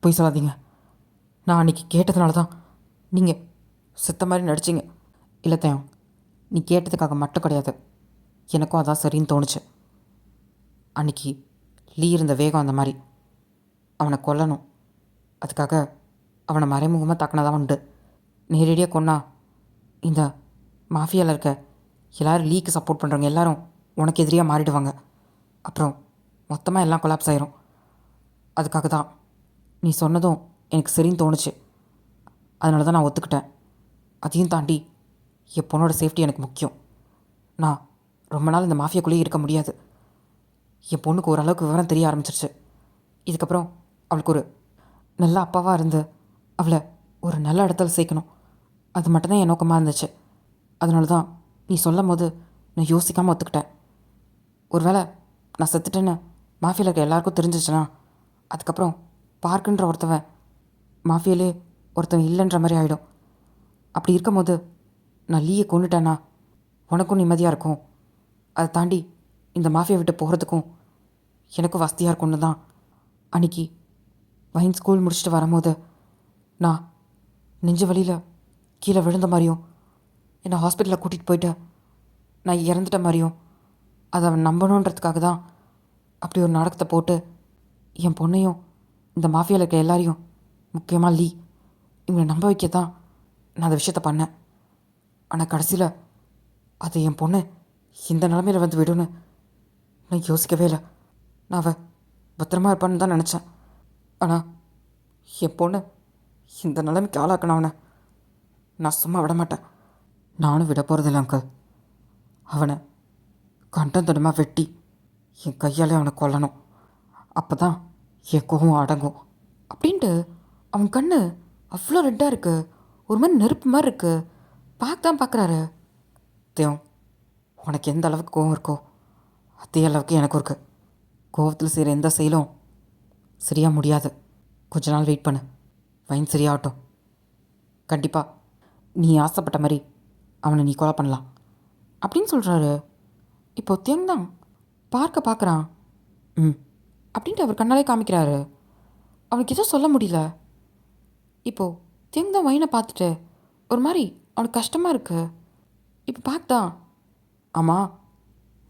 போய் சொல்லாதீங்க, நான் அன்றைக்கி கேட்டதுனால தான் நீங்கள் செத்த மாதிரி நடிச்சிங்க. இல்லை தேம், நீ கேட்டதுக்காக மட்டும் கிடையாது, எனக்கும் அதான் சரின்னு தோணுச்சு. அன்றைக்கி லீ இருந்த வேகம் அந்த மாதிரி. அவனை கொல்லணும், அதுக்காக அவனை மறைமுகமாக தாக்கினதான் உண்டு. நேரடியாக கொன்னா இந்த மாஃபியாவில் இருக்க எல்லோரும் லீக்கு சப்போர்ட் பண்ணுறவங்க எல்லாரும் உனக்கு எதிரியாக மாறிடுவாங்க. அப்புறம் மொத்தமாக எல்லாம் கொலாப்ஸ் ஆயிரும். அதுக்காக தான் நீ சொன்னதும் எனக்கு சரின்னு தோணுச்சு. அதனால தான் நான் ஒத்துக்கிட்டேன். அதையும் தாண்டி என் பொண்ணோட சேஃப்டி எனக்கு முக்கியம். நான் ரொம்ப நாள் இந்த மாஃபியாக்குள்ளேயே இருக்க முடியாது. என் பொண்ணுக்கு ஓரளவுக்கு விவரம் தெரிய ஆரம்பிச்சிருச்சு. இதுக்கப்புறம் அவளுக்கு ஒரு நல்ல அப்பாவாக இருந்து அவளை ஒரு நல்ல இடத்துல சேர்க்கணும். அது மட்டும்தான் என் நோக்கமாக இருந்துச்சு. அதனால தான் நீ சொல்லும் போது நான் யோசிக்காமல் ஒத்துக்கிட்டேன். ஒருவேளை நான் செத்துட்டேன்னு மாஃபியாவில் இருக்க எல்லாருக்கும் தெரிஞ்சிச்சுன்னா அதுக்கப்புறம் பார்க்குன்ற ஒருத்தவன் மாஃபியாலே ஒருத்தவன் இல்லைன்ற மாதிரி ஆகிடும். அப்படி இருக்கும் போது நான் லீயை கொண்டுட்டேன்னா உனக்கும் நிம்மதியாக இருக்கும். அதை தாண்டி இந்த மாஃபியா விட்டு போகிறதுக்கும் எனக்கும் வசதியாக இருக்கும்னு தான் அன்றைக்கி வைன் ஸ்கூல் முடிச்சுட்டு வரும்போது நான் நெஞ்சு வழியில் கீழே விழுந்த மாதிரியும் என்னை ஹாஸ்பிட்டலில் கூட்டிகிட்டு போயிட்டு நான் இறந்துட்ட மாதிரியும் அதை அவன் நம்பணுன்றதுக்காக தான் அப்படி ஒரு நாடகத்தை போட்டு என் பொண்ணையும் இந்த மாஃபியாவில் இருக்க எல்லாரையும், முக்கியமாக லீ, இவங்களை நம்ப வைக்க தான் நான் அந்த விஷயத்த பண்ணேன். ஆனால் கடைசியில் அது என் பொண்ணு இந்த நிலமையில் வந்து விடுன்னு நான் யோசிக்கவே இல்லை. நான் அவள் பத்திரமா இருப்பான்னு தான் நினச்சேன். ஆனால் என் பொண்ணு இந்த நிலைமைக்கு ஆளாக்கணும் அவனை நான் சும்மா விட மாட்டேன். நானும் விட போகிறதில்ல அங்கிள். அவனை கண்டந்தனமாக வெட்டி என் கையாலே அவனை கொல்லணும். அப்போ தான் என் கோவம் அடங்கும் அப்படின்ட்டு அவன் கண்ணு அவ்வளோ ரெட்டாக இருக்குது. ஒரு மாதிரி நெருப்பு மாதிரி இருக்குது. பார்க்க தான் பார்க்குறாரு. தேவம், உனக்கு எந்த அளவுக்கு கோவம் இருக்கோ அதே அளவுக்கு எனக்கும் இருக்குது. கோவத்தில் செய்கிற எந்த செயலும் சரியாக முடியாது. கொஞ்ச நாள் வெயிட் பண்ணு, வைன் சரியாகட்டும். கண்டிப்பாக நீ ஆசைப்பட்ட மாதிரி அவனை நீ கொலை பண்ணலாம் அப்படின்னு சொல்கிறாரு. இப்போ தேங் தான் பார்க்குறான். அப்படின்ட்டு அவர் கண்ணாலே காமிக்கிறாரு. அவனுக்கு எதுவும் சொல்ல முடியல. இப்போது தேங் தான் வைனை பார்த்துட்டு ஒரு மாதிரி அவனுக்கு கஷ்டமாக இருக்கு. இப்போ பார்த்தா, ஆமாம்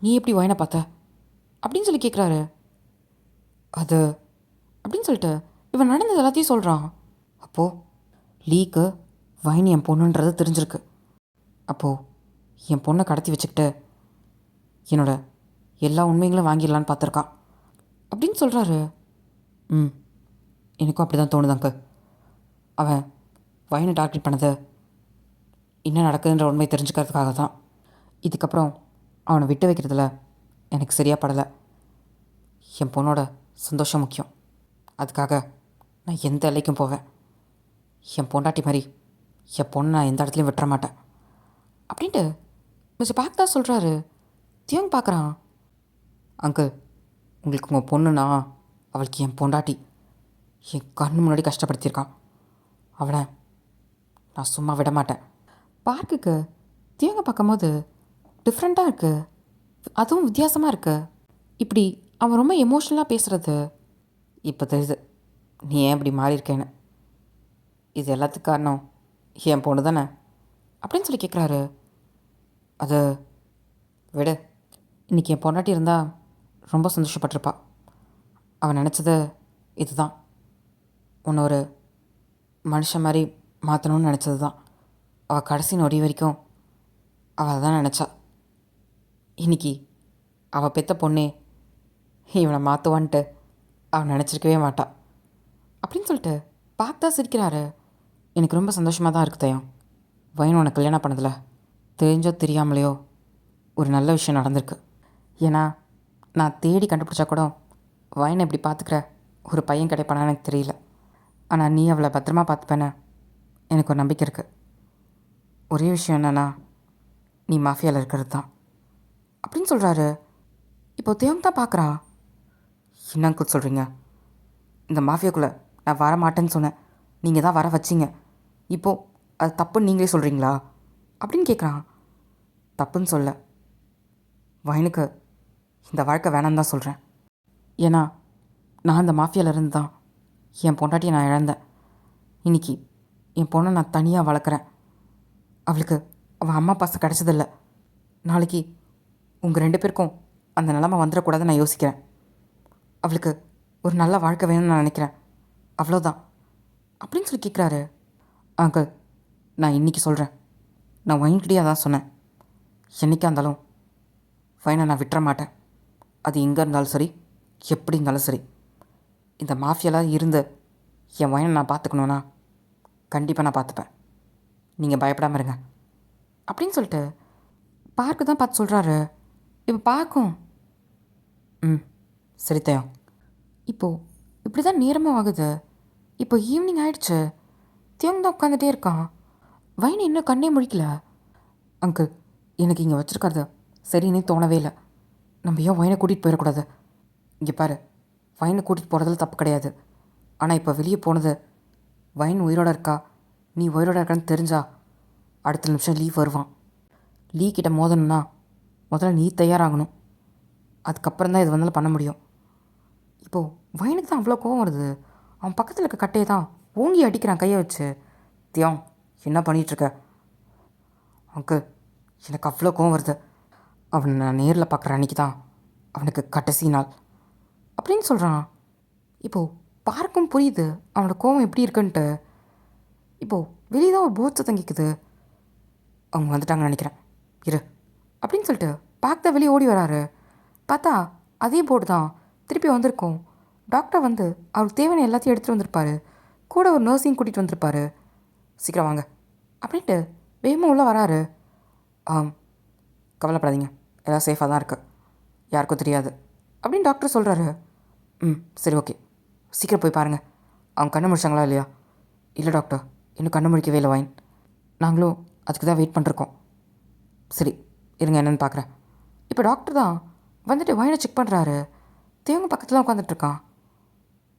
நீ எப்படி வைனை பார்த்த அப்படின்னு சொல்லி கேட்குறாரு. அது அப்படின்னு சொல்லிட்டு இவன் நடந்தது எல்லாத்தையும் சொல்கிறான். அப்போது லீக்கு வைன் என் பொண்ணுன்றது தெரிஞ்சிருக்கு. அப்போது என் பொண்ணை கடத்தி வச்சுக்கிட்டு என்னோட எல்லா உண்மைகளும் வாங்கிடலான்னு பார்த்துருக்கான் அப்படின்னு சொல்கிறாரு. எனக்கும் அப்படி தான் தோணுது அங்கிள். அவன் வைனை டார்கெட் பண்ணது என்ன நடக்குதுன்ற உண்மை தெரிஞ்சுக்கிறதுக்காக தான். இதுக்கப்புறம் அவனை விட்டு வைக்கிறதுல எனக்கு சரியாக படலை. என் பொண்ணோட சந்தோஷம் முக்கியம். அதுக்காக நான் எந்த எல்லைக்கும் போவேன். என் பொண்டாட்டி மாதிரி என் பொண்ணை நான் எந்த இடத்துலையும் விட்டுற மாட்டேன் அப்படின்ட்டு மிஸ்டர் பார்க் தான் சொல்கிறாரு. தியோங் பார்க்குறான். அங்கிள், உங்களுக்கு உங்கள் பொண்ணுனா அவளுக்கு என் பொண்டாட்டி என் கண்ணு முன்னாடி கஷ்டப்படுத்தியிருக்கான். அவனை நான் சும்மா விட மாட்டேன். பார்க்குக்கு தியோங்க பார்க்கும்போது டிஃப்ரெண்ட்டாக இருக்குது. அதுவும் வித்தியாசமாக இருக்குது. இப்படி அவன் ரொம்ப எமோஷ்னலாக பேசுகிறது இப்போ தெரியுது நீ ஏன் இப்படி மாறியிருக்கேன்னு. இது எல்லாத்துக்கும் காரணம் என் பொண்ணு தானே அப்படின்னு சொல்லி கேட்குறாரு. அது விடு, இன்றைக்கி என் பொண்டாட்டி இருந்தால் ரொம்ப சந்தோஷப்பட்டிருப்பா. அவன் நினச்சது இதுதான், உன்னை ஒரு மனுஷன் மாதிரி மாற்றணும்னு நினச்சது தான். அவள் கடைசி நொடி வரைக்கும் அவள் அதான் நினச்சா. இன்றைக்கி அவள் பெற்ற பொண்ணே இவனை மாற்றுவான்ட்டு அவன் நினச்சிருக்கவே மாட்டாள் அப்படின்னு சொல்லிட்டு பார்த்தா சிரிக்கிறாரு. எனக்கு ரொம்ப சந்தோஷமாக தான் இருக்குது தயம். வைன் உனக்கு கல்யாணம் பண்ணதில்ல தெரிஞ்சோ தெரியாமலையோ ஒரு நல்ல விஷயம் நடந்திருக்கு. ஏன்னா நான் தேடி கண்டுபிடிச்சா கூட வைனை எப்படி பார்த்துக்கிற ஒரு பையன் கிடைப்பானு எனக்கு தெரியல. ஆனால் நீ அவளை பத்திரமா பார்த்துப்பேன்னு எனக்கு ஒரு நம்பிக்கை இருக்குது. ஒரே விஷயம் என்னென்னா நீ மாஃபியாவில் இருக்கிறது தான் அப்படின்னு சொல்கிறாரு. இப்போ தேவம் தான் பார்க்குறா. என்ன அங்கிள் சொல்கிறீங்க? இந்த மாஃபியாக்குள்ளே நான் வர மாட்டேன்னு சொன்னேன், நீங்கள் தான் வர வச்சிங்க. இப்போது அது தப்புன்னு நீங்களே சொல்கிறீங்களா அப்படின்னு கேட்குறான். தப்புன்னு சொல்ல, வயனுக்கு இந்த வாழ்க்கை வேணான்னு தான் சொல்கிறேன். ஏன்னா நான் அந்த மாஃபியாவிலேருந்து தான் என் பொண்டாட்டியை நான் இழந்தேன். இன்றைக்கி என் பொண்ணை நான் தனியாக வளர்க்குறேன். அவளுக்கு அவள் அம்மா பாசம் கிடச்சதில்ல. நாளைக்கு உங்கள் 2 பேருக்கும் அந்த நிலமை வந்துடக்கூடாதுன்னு நான் யோசிக்கிறேன். அவளுக்கு ஒரு நல்ல வாழ்க்கை வேணும்னு நான் நினைக்கிறேன். அவ்வளோதான் அப்படின்னு சொல்லி கேட்குறாரு. அங்கிள், நான் இன்றைக்கி சொல்கிறேன், நான் வயன்கிட்டே தான் சொன்னேன். என்றைக்கா இருந்தாலும் வயனை நான் விட்டுற மாட்டேன். அது எங்கே இருந்தாலும் சரி, எப்படி இருந்தாலும் சரி. இந்த மாஃபியாலாம் இருந்து என் வயனை நான் பார்த்துக்கணுன்னா கண்டிப்பாக நான் பார்த்துப்பேன். நீங்கள் பயப்படாமல் இருங்க அப்படின்னு சொல்லிட்டு பார்க்கு தான் பார்த்து சொல்கிறாரு. இப்போ பார்க்கும் சரி தயம், இப்போது இப்படி தான் நேரமும் ஆகுது. இப்போ ஈவினிங் ஆயிடுச்சு. தியங் தான் உட்காந்துட்டே இருக்கான். வயனை இன்னும் கண்ணே முழிக்கல. அங்கிள், எனக்கு இங்கே வச்சுருக்கிறது சரின்னு தோணவே இல்லை. நம்ம ஏன் வயனை கூட்டிகிட்டு போயிடக்கூடாது? இங்கே பாரு, வயனை கூட்டிகிட்டு போகிறதுல தப்பு கிடையாது. ஆனால் இப்போ வெளியே போனது வயன் உயிரோடு இருக்கா, நீ உயிரோடு இருக்கான்னு தெரிஞ்சா அடுத்த நிமிஷம் லீவ் வருவான். லீ கிட்ட மோதணும்னா முதல்ல நீ தயாராகணும். அதுக்கப்புறம் தான் இது வந்தாலும் பண்ண முடியும். இப்போது வயனுக்கு தான் அவ்வளோ கோவம் வருது. அவன் பக்கத்தில் இருக்க கட்டையை தான் ஓங்கி அடிக்கிறான் கையை வச்சு. தியாங், என்ன பண்ணிகிட்ருக்க? அங்கிள், எனக்கு அவ்வளோ கோவம் வருது. அவனை நான் நேரில் பார்க்குற அன்றைக்கி தான் அவனுக்கு கடைசி நாள் அப்படின்னு சொல்கிறான். இப்போது பார்க்கும் புரியுது அவனோட கோவம் எப்படி இருக்குன்ட்டு. இப்போது வெளியே தான் ஒரு போட் சத்தம் கேட்குது. அவங்க வந்துட்டாங்கன்னு நினைக்கிறேன், இரு அப்படின்னு சொல்லிட்டு பார்க் தான் வெளியே ஓடி வராரு. பார்த்தா அதே போர்டு தான் திருப்பி வந்திருக்கோம். டாக்டர் வந்து அவருக்கு தேவையான எல்லாத்தையும் எடுத்துகிட்டு வந்திருப்பார். கூட ஒரு நர்ஸையும் கூட்டிகிட்டு வந்திருப்பார். சீக்கிரம் வாங்க அப்படின்ட்டு வேகமாக உள்ளே வராரு. கவலைப்படாதீங்க, எல்லாம் சேஃபாக தான் இருக்குது, யாருக்கும் தெரியாது அப்படின்னு டாக்டர் சொல்கிறாரு. சரி, ஓகே, சீக்கிரம் போய் பாருங்கள். அவங்க கண்ணு முடிச்சாங்களா இல்லையா? இல்லை டாக்டர், இன்னும் கண்ணு முடிக்கவே இல்லை வயன். நாங்களும் அதுக்கு தான் வெயிட் பண்ணிருக்கோம். சரி இருங்க, என்னென்னு பார்க்குறேன். இப்போ டாக்டர் தான் வந்துட்டு வயனை செக் பண்ணுறாரு. தேவங்க பக்கத்தில் தான் உட்காந்துட்ருக்கான்.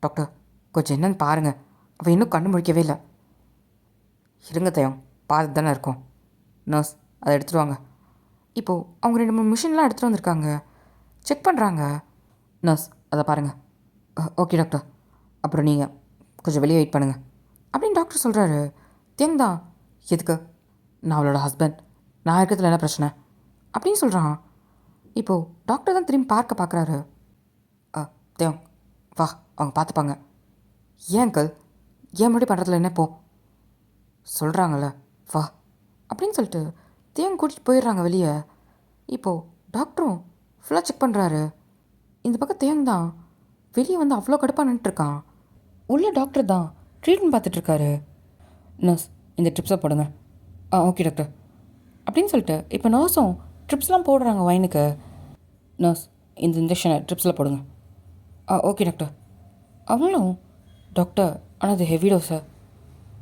டாக்டர், கொஞ்சம் என்னென்னு பாருங்கள், அவள் இன்னும் கண்ணு முழிக்கவே இல்லை. இருங்க தேவம், பார்த்து தானே இருக்கோம். நர்ஸ், அதை எடுத்துகிட்டு வாங்க. இப்போது அவங்க 2-3 மிஷின்லாம் எடுத்துகிட்டு வந்திருக்காங்க. செக் பண்ணுறாங்க. நர்ஸ், அதை பாருங்கள். ஓகே டாக்டர், அப்புறம் நீங்கள் கொஞ்சம் வெளியே வெயிட் பண்ணுங்கள் அப்படின்னு டாக்டர் சொல்கிறாரு. தேங் தான், எதுக்கு? நான் அவளோட ஹஸ்பண்ட், நான் இருக்கிறதுல என்ன பிரச்சனை அப்படின்னு சொல்கிறான். இப்போது டாக்டர் தான் திரும்பி பார்க்குறாரு. தேவ், வா, அவங்க பார்த்துப்பாங்க. ஏன் அங்கிள், ஏன் முன்னாடி பண்ணுறதுல என்ன இப்போ? சொல்கிறாங்கல்ல, வா அப்படின்னு சொல்லிட்டு தேவன் கூட்டிகிட்டு போயிடுறாங்க வெளியே. இப்போது டாக்டரும் ஃபுல்லாக செக் பண்ணுறாரு. இந்த பக்கம் தேவன் தான் வெளியே வந்து அவ்வளோ கடுப்பாக நின்றுட்டுருக்கான். உள்ள டாக்டர் தான் ட்ரீட்மெண்ட் பார்த்துட்ருக்காரு. நர்ஸ், இந்த ட்ரிப்ஸை போடுங்க. ஓகே டாக்டர் அப்படின்னு சொல்லிட்டு இப்போ நர்ஸும் ட்ரிப்ஸ்லாம் போடுறாங்க வயனுக்கு. நர்ஸ், இந்த இன்ஜெக்ஷனை ட்ரிப்ஸில் போடுங்க. Okay doctor. அவங்களும், டாக்டர், ஆனால் அது ஹெவி டோஸு,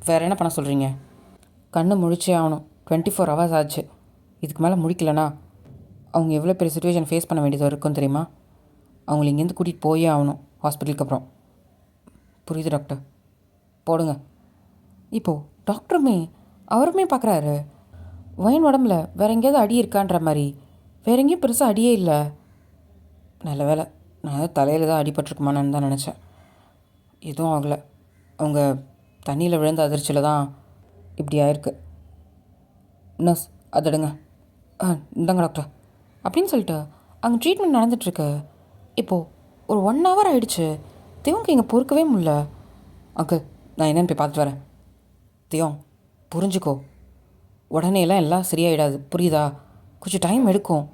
வேறு என்ன பண்ண சொல்கிறீங்க? கண்ணு முழிச்சே ஆகணும், 24 ஹவர்ஸ் ஆச்சு. இதுக்கு மேலே முடிக்கலனா அவங்க எவ்வளோ பெரிய சுச்சுவேஷன் ஃபேஸ் பண்ண வேண்டியது இருக்கும் தெரியுமா? அவங்கள இங்கேருந்து கூட்டிகிட்டு போயே ஆகணும் ஹாஸ்பிட்டலுக்கு அப்புறம். புரியுது டாக்டர், போடுங்க. இப்போது டாக்டருமே அவருமே பார்க்குறாரு. வயன் உடம்புல வேறு எங்கேயாவது அடி இருக்கான்ற மாதிரி. வேறு எங்கேயும் பெருசாக அடியே இல்லை. நல்ல வேலை, நான் ஏதாவது தலையில் தான் அடிபட்டிருக்குமான்னு தான் நினச்சேன். எதுவும் ஆகலை. அவங்க தண்ணியில் விழுந்த அதிர்ச்சியில் தான் இப்படி ஆயிருக்கு. நர்ஸ், அதடுங்க. இந்தாங்க டாக்டர் அப்படின்னு சொல்லிட்டு அங்கே ட்ரீட்மெண்ட் நடந்துகிட்ருக்கு. இப்போது ஒரு 1 hour ஆகிடுச்சு. தியோங்க இங்கே பொறுக்கவே முடியல. அங்கிள், நான் என்னென்னு போய் பார்த்துட்டு வரேன். தியோங், புரிஞ்சுக்கோ, உடனே எல்லாம் சரியாயிடாது, புரியுதா? கொஞ்சம் டைம் எடுக்கும்.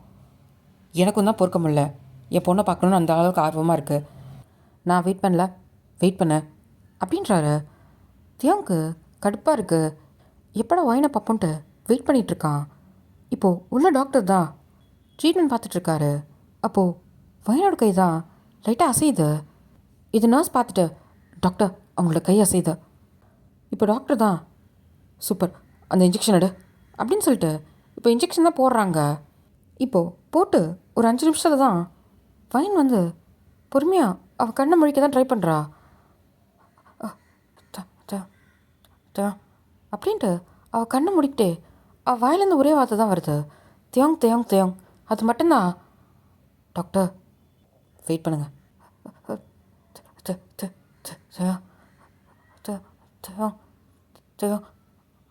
எனக்கும் தான் பொறுக்க முடியல. என் பொண்ணை பார்க்கணுன்னு அந்த அளவுக்கு ஆர்வமாக இருக்குது. நான் வெயிட் பண்ணல, வெயிட் பண்ண அப்படின்றாரு. தியோங்க்கு கடுப்பாக இருக்குது. எப்படா வயனை பார்ப்போன்ட்டு வெயிட் பண்ணிகிட்ருக்கான். இப்போது உள்ள டாக்டர் தான் ட்ரீட்மெண்ட் பார்த்துட்ருக்காரு. அப்போது வயனோட கை தான் லைட்டாக அசையுது. இது நர்ஸ் பார்த்துட்டு, டாக்டர், அவங்களோட கை அசையுது. இப்போ டாக்டர் தான், சூப்பர், அந்த இன்ஜெக்ஷன் எடு அப்படின்னு சொல்லிட்டு இப்போ இன்ஜெக்ஷன் தான் போடுறாங்க. இப்போது போட்டு ஒரு 5 நிமிஷத்தில் தான் வயன் வந்து பொறுமையாக அவள் கண்ணை முழிக்க தான் ட்ரை பண்ணுறா. அப்படின்ட்டு அவள் கண்ணை முடிக்கிட்டே அவள் வாயிலேருந்து ஒரே வார்த்தை தான் வருது, தியோங் தியோங் தியோங். அது மட்டும்தான். டாக்டர் வெயிட் பண்ணுங்கள்.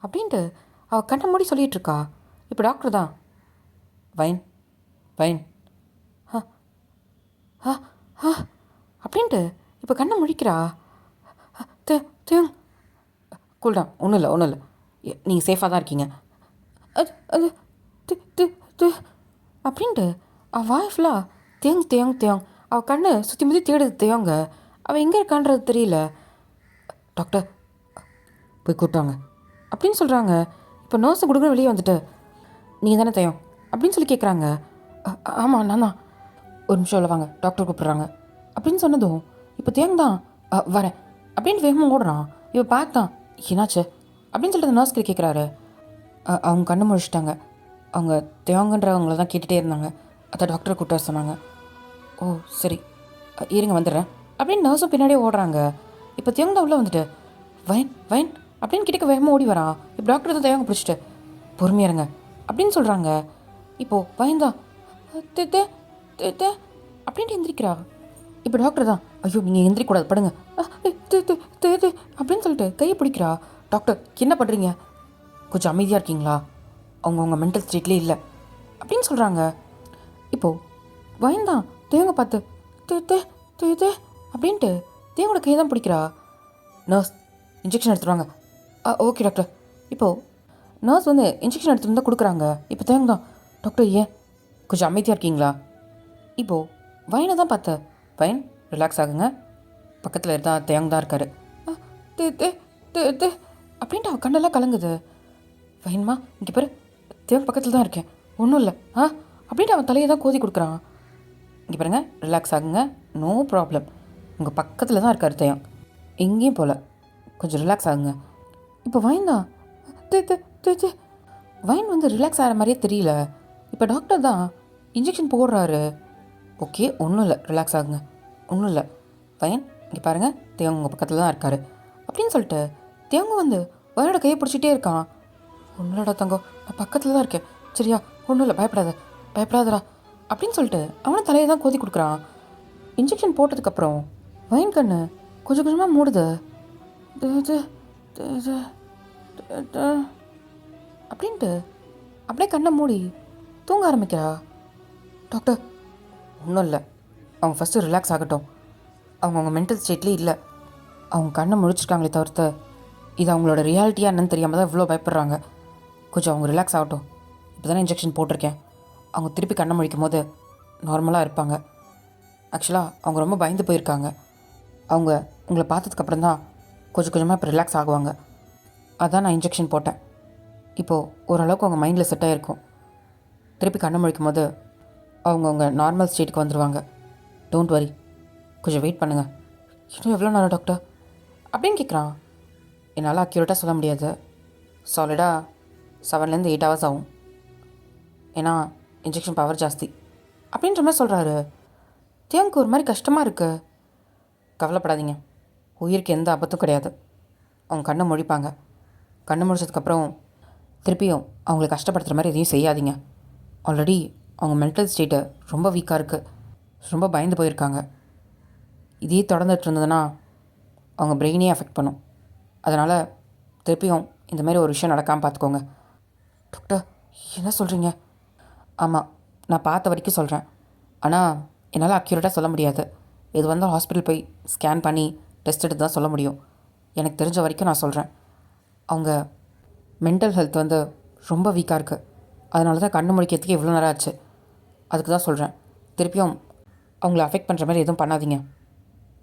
அப்படின்ட்டு அவள் கண்ணை மூடி சொல்லிகிட்டு இருக்கா. இப்போ டாக்டர் தான் வைன் வைன் அப்படின்ட்டு இப்போ கண்ணை முழிக்கிறா. தியோங் கூல்டான், ஒன்றும் இல்லை ஒன்றும் இல்லை, நீங்கள் சேஃபாக தான் இருக்கீங்க. அது அது தி தி தி அப்படின்ட்டு அவள் வாய் ஃபுல்லாக தேங் தேங் தேங். அவள் கண்ணு சுற்றி முற்றி தேடுது தேங்க. அவள் எங்கே இருக்கான்றது தெரியல. டாக்டர் போய் கூப்பிட்டாங்க அப்படின்னு சொல்கிறாங்க. இப்போ நர்ஸை கொடுக்குற வெளியே வந்துட்டு, நீங்கள் தானே தேயம் அப்படின்னு சொல்லி கேட்குறாங்க. ஆமாம் நான் தான். ஒரு நிமிஷம் இல்லை வாங்க, டாக்டர் கூப்பிட்றாங்க அப்படின்னு சொன்னதும் இப்போ தேங் தான் வரேன் அப்படின்னு வேகமாக ஓடுறான். இப்போ பேக் தான். என்னாச்சு அப்படின்னு சொல்லிட்டு அந்த நர்ஸ்கிட்ட கேட்குறாரு. அவங்க கண்ணு முழிச்சிட்டாங்க. அவங்க தேவங்கன்றவங்கள தான் கேட்டுகிட்டே இருந்தாங்க. அதை டாக்டரை கூப்பிட்டு வர சொன்னாங்க. ஓ சரி இருங்க வந்துடுறேன் அப்படின்னு நர்ஸும் பின்னாடியே ஓடுறாங்க. இப்போ தேவங்க தான் உள்ளே வந்துட்டு வைன் வைன் அப்படின்னு கிட்டக்க வேகமாக ஓடி வரான். இப்போ டாக்டர் தான் தேவங்க பிடிச்சிட்டு பொறுமையாக இருங்க அப்படின்னு சொல்கிறாங்க. இப்போது வைன் தான் தே அப்படின்ட்டு எந்திரிக்கிறா. இப்போ டாக்டர் தான் ஐயோ நீங்கள் எந்திரிக்கூடாது படுங்க அப்படின்னு சொல்லிட்டு கையை பிடிக்கிறா. டாக்டர் என்ன பண்ணுறீங்க, கொஞ்சம் அமைதியாக இருக்கீங்களா, அவங்க மென்டல் ஸ்டேட்லேயே இல்லை அப்படின்னு சொல்கிறாங்க. இப்போது பயந்தான் தேவங்க பார்த்து தே அப்படின்ட்டு தேவங்களோட கையை தான் பிடிக்கிறா. நர்ஸ் இன்ஜெக்ஷன் எடுத்துருவாங்க. Okay doctor. இப்போது நர்ஸ் வந்து இன்ஜெக்ஷன் எடுத்துகிட்டு தான் கொடுக்குறாங்க. இப்போ தேவங்க தான் டாக்டர் ஏன் கொஞ்சம் அமைதியாக இருக்கீங்களா. இப்போது வயனை தான் பார்த்த வயன் ரிலாக்ஸ் ஆகுங்க, பக்கத்தில் இருந்தால் தேவங்க தான் இருக்கார். தே அப்படின்ட்டு அவள் கண்ணெல்லாம் கலங்குது. வயன்மா இங்கே பாரு, தேவன் பக்கத்தில் தான் இருக்கேன், ஒன்றும் இல்லை அப்படின்ட்டு அவன் தலையை தான் கோதி கொடுக்குறான். இங்கே பாருங்க ரிலாக்ஸ் ஆகுங்க, நோ ப்ராப்ளம், உங்கள் பக்கத்தில் தான் இருக்கார் தேவன், எங்கேயும் போகல, கொஞ்சம் ரிலாக்ஸ் ஆகுங்க. இப்போ வயன் தான் தே வயன் வந்து ரிலாக்ஸ் ஆகிற மாதிரியே தெரியல. இப்போ டாக்டர் தான் இன்ஜெக்ஷன் போடுறாரு. ஓகே ஒன்றும் இல்லை, ரிலாக்ஸ் ஆகுங்க, ஒன்றும் இல்லை. வயன் இங்கே பாருங்கள் தேவங்க உங்கள் பக்கத்தில் தான் இருக்கார் அப்படின்னு சொல்லிட்டு தேவங்க வந்து வயனோட கையை பிடிச்சிட்டே இருக்கான். ஒன்றும் இல்லடா தங்கம், நான் பக்கத்தில் தான் இருக்கேன் சரியா, ஒன்றும் இல்லை, பயப்படாதடா அப்படின்னு சொல்லிட்டு அவனை தலையை தான் கோதி கொடுக்குறான். இன்ஜெக்ஷன் போட்டதுக்கப்புறம் வயன் கண்ணு கொஞ்சம் கொஞ்சமாக மூடுது. அப்படின்ட்டு அப்படியே கண்ணை மூடி தூங்க ஆரம்பிக்கிறா. டாக்டர் ஒன்றும் இல்லை, அவங்க ஃபஸ்ட்டு ரிலாக்ஸ் ஆகட்டும், அவங்க மென்டல் ஸ்டேட்லேயே இல்லை, அவங்க கண்ணை முழிச்சிருக்காங்களே தவிர்த்து இது அவங்களோட ரியாலிட்டியாக என்னன்னு தெரியாமல் தான் இவ்வளோ பயப்படுறாங்க, கொஞ்சம் அவங்க ரிலாக்ஸ் ஆகட்டும், இப்போ தானே இன்ஜெக்ஷன் போட்டிருக்கேன், அவங்க திருப்பி கண்ணை முழிக்கும் போது நார்மலாக இருப்பாங்க. ஆக்சுவலாக அவங்க ரொம்ப பயந்து போயிருக்காங்க, அவங்க உங்களை பார்த்ததுக்கப்புறம் தான் கொஞ்சம் கொஞ்சமாக இப்போ ரிலாக்ஸ் ஆகுவாங்க, அதான் நான் இன்ஜெக்ஷன் போட்டேன். இப்போது ஓரளவுக்கு அவங்க மைண்டில் செட் ஆகிருக்கும், திருப்பி கண்ணை முழிக்கும் போது அவங்க நார்மல் ஸ்டேட்டுக்கு வந்துடுவாங்க. டோன்ட் வரி, கொஞ்சம் வெயிட் பண்ணுங்கள். இன்னும் எவ்வளோ நேரம் டாக்டர் அப்படின்னு கேட்குறான். என்னால் அக்யூரேட்டாக சொல்ல முடியாது, சாலிடாக 7 to 8 hours ஆகும், ஏன்னா இன்ஜெக்ஷன் பவர் ஜாஸ்தி அப்படின்ற மாதிரி சொல்கிறாரு. தேவனுக்கு ஒரு மாதிரி கஷ்டமாக இருக்குது. கவலைப்படாதீங்க, உயிருக்கு எந்த ஆபத்தும் கிடையாது, அவங்க கண்ணை முழிப்பாங்க, கண்ணை முழிச்சதுக்கப்புறம் திருப்பியும் அவங்களை கஷ்டப்படுத்துகிற மாதிரி எதையும் செய்யாதீங்க. ஆல்ரெடி அவங்க மென்டல் ஸ்டேட்டு ரொம்ப வீக்காக இருக்குது, ரொம்ப பயந்து போயிருக்காங்க, இதே தொடர்ந்துட்டு இருந்ததுன்னா அவங்க பிரெயினே அஃபெக்ட் பண்ணும், அதனால் திருப்பியும் இந்த மாதிரி ஒரு விஷயம் நடக்காமல் பார்த்துக்கோங்க. டாக்டர் என்ன சொல்கிறீங்க? ஆமாம், நான் பார்த்த வரைக்கும் சொல்கிறேன், ஆனால் என்னால் அக்யூரேட்டாக சொல்ல முடியாது, இது வந்து ஹாஸ்பிட்டல் போய் ஸ்கேன் பண்ணி டெஸ்ட் எடுத்து தான் சொல்ல முடியும். எனக்கு தெரிஞ்ச வரைக்கும் நான் சொல்கிறேன், அவங்க மென்டல் ஹெல்த் வந்து ரொம்ப வீக்காக இருக்குது, அதனால தான் கண்ணு முழிக்கிறதுக்கு இவ்வளோ நேரம் ஆச்சு, அதுக்கு தான் சொல்கிறேன், திருப்பியும் அவங்கள அஃபெக்ட் பண்ணுற மாதிரி எதுவும் பண்ணாதீங்க,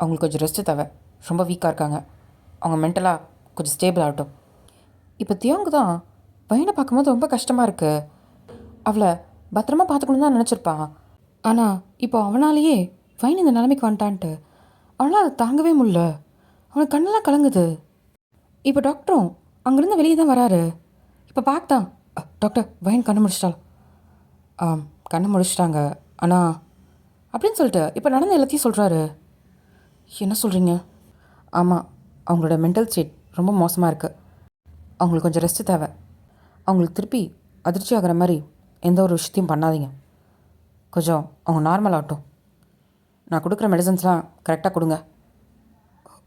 அவங்களுக்கு கொஞ்சம் ரெஸ்ட்டு தேவை, ரொம்ப வீக்காக இருக்காங்க, அவங்க மென்டலாக கொஞ்சம் ஸ்டேபிள் ஆகட்டும். இப்போ தியோங்க தான் பையனை பார்க்கும்போது ரொம்ப கஷ்டமாக இருக்குது, அவளை பத்திரமா பார்த்துக்கணுன்னு தான் நினச்சிருப்பான், ஆனால் இப்போ அவனாலேயே ஃபைன் இந்த நிலைமைக்கு வந்துட்டான்ட்டு அவனால் அதை தாங்கவே முடியல, அவனுக்கு கண்ணெல்லாம் கலங்குது. இப்போ டாக்டரும் அங்கேருந்து வெளியே தான் வராரு. இப்போ பார்த்தான், டாக்டர் வயன் கண்ணு முடிச்சிட்டாள். கண்ணு முடிச்சிட்டாங்க, ஆனால் அப்படின்னு சொல்லிட்டு இப்போ நடந்த எல்லாத்தையும் சொல்கிறாரு. என்ன சொல்கிறீங்க? ஆமாம், அவங்களோட மென்டல் ஸ்டேட் ரொம்ப மோசமாக இருக்குது, அவங்களுக்கு கொஞ்சம் ரெஸ்ட்டு தேவை, அவங்களுக்கு திருப்பி அதிர்ச்சி ஆகிற மாதிரி எந்த ஒரு விஷயத்தையும் பண்ணாதீங்க. கொஞ்சம் அவங்க நார்மல் ஆகட்டும். நான் கொடுக்குற மெடிசன்ஸ்லாம் கரெக்டாக கொடுங்க.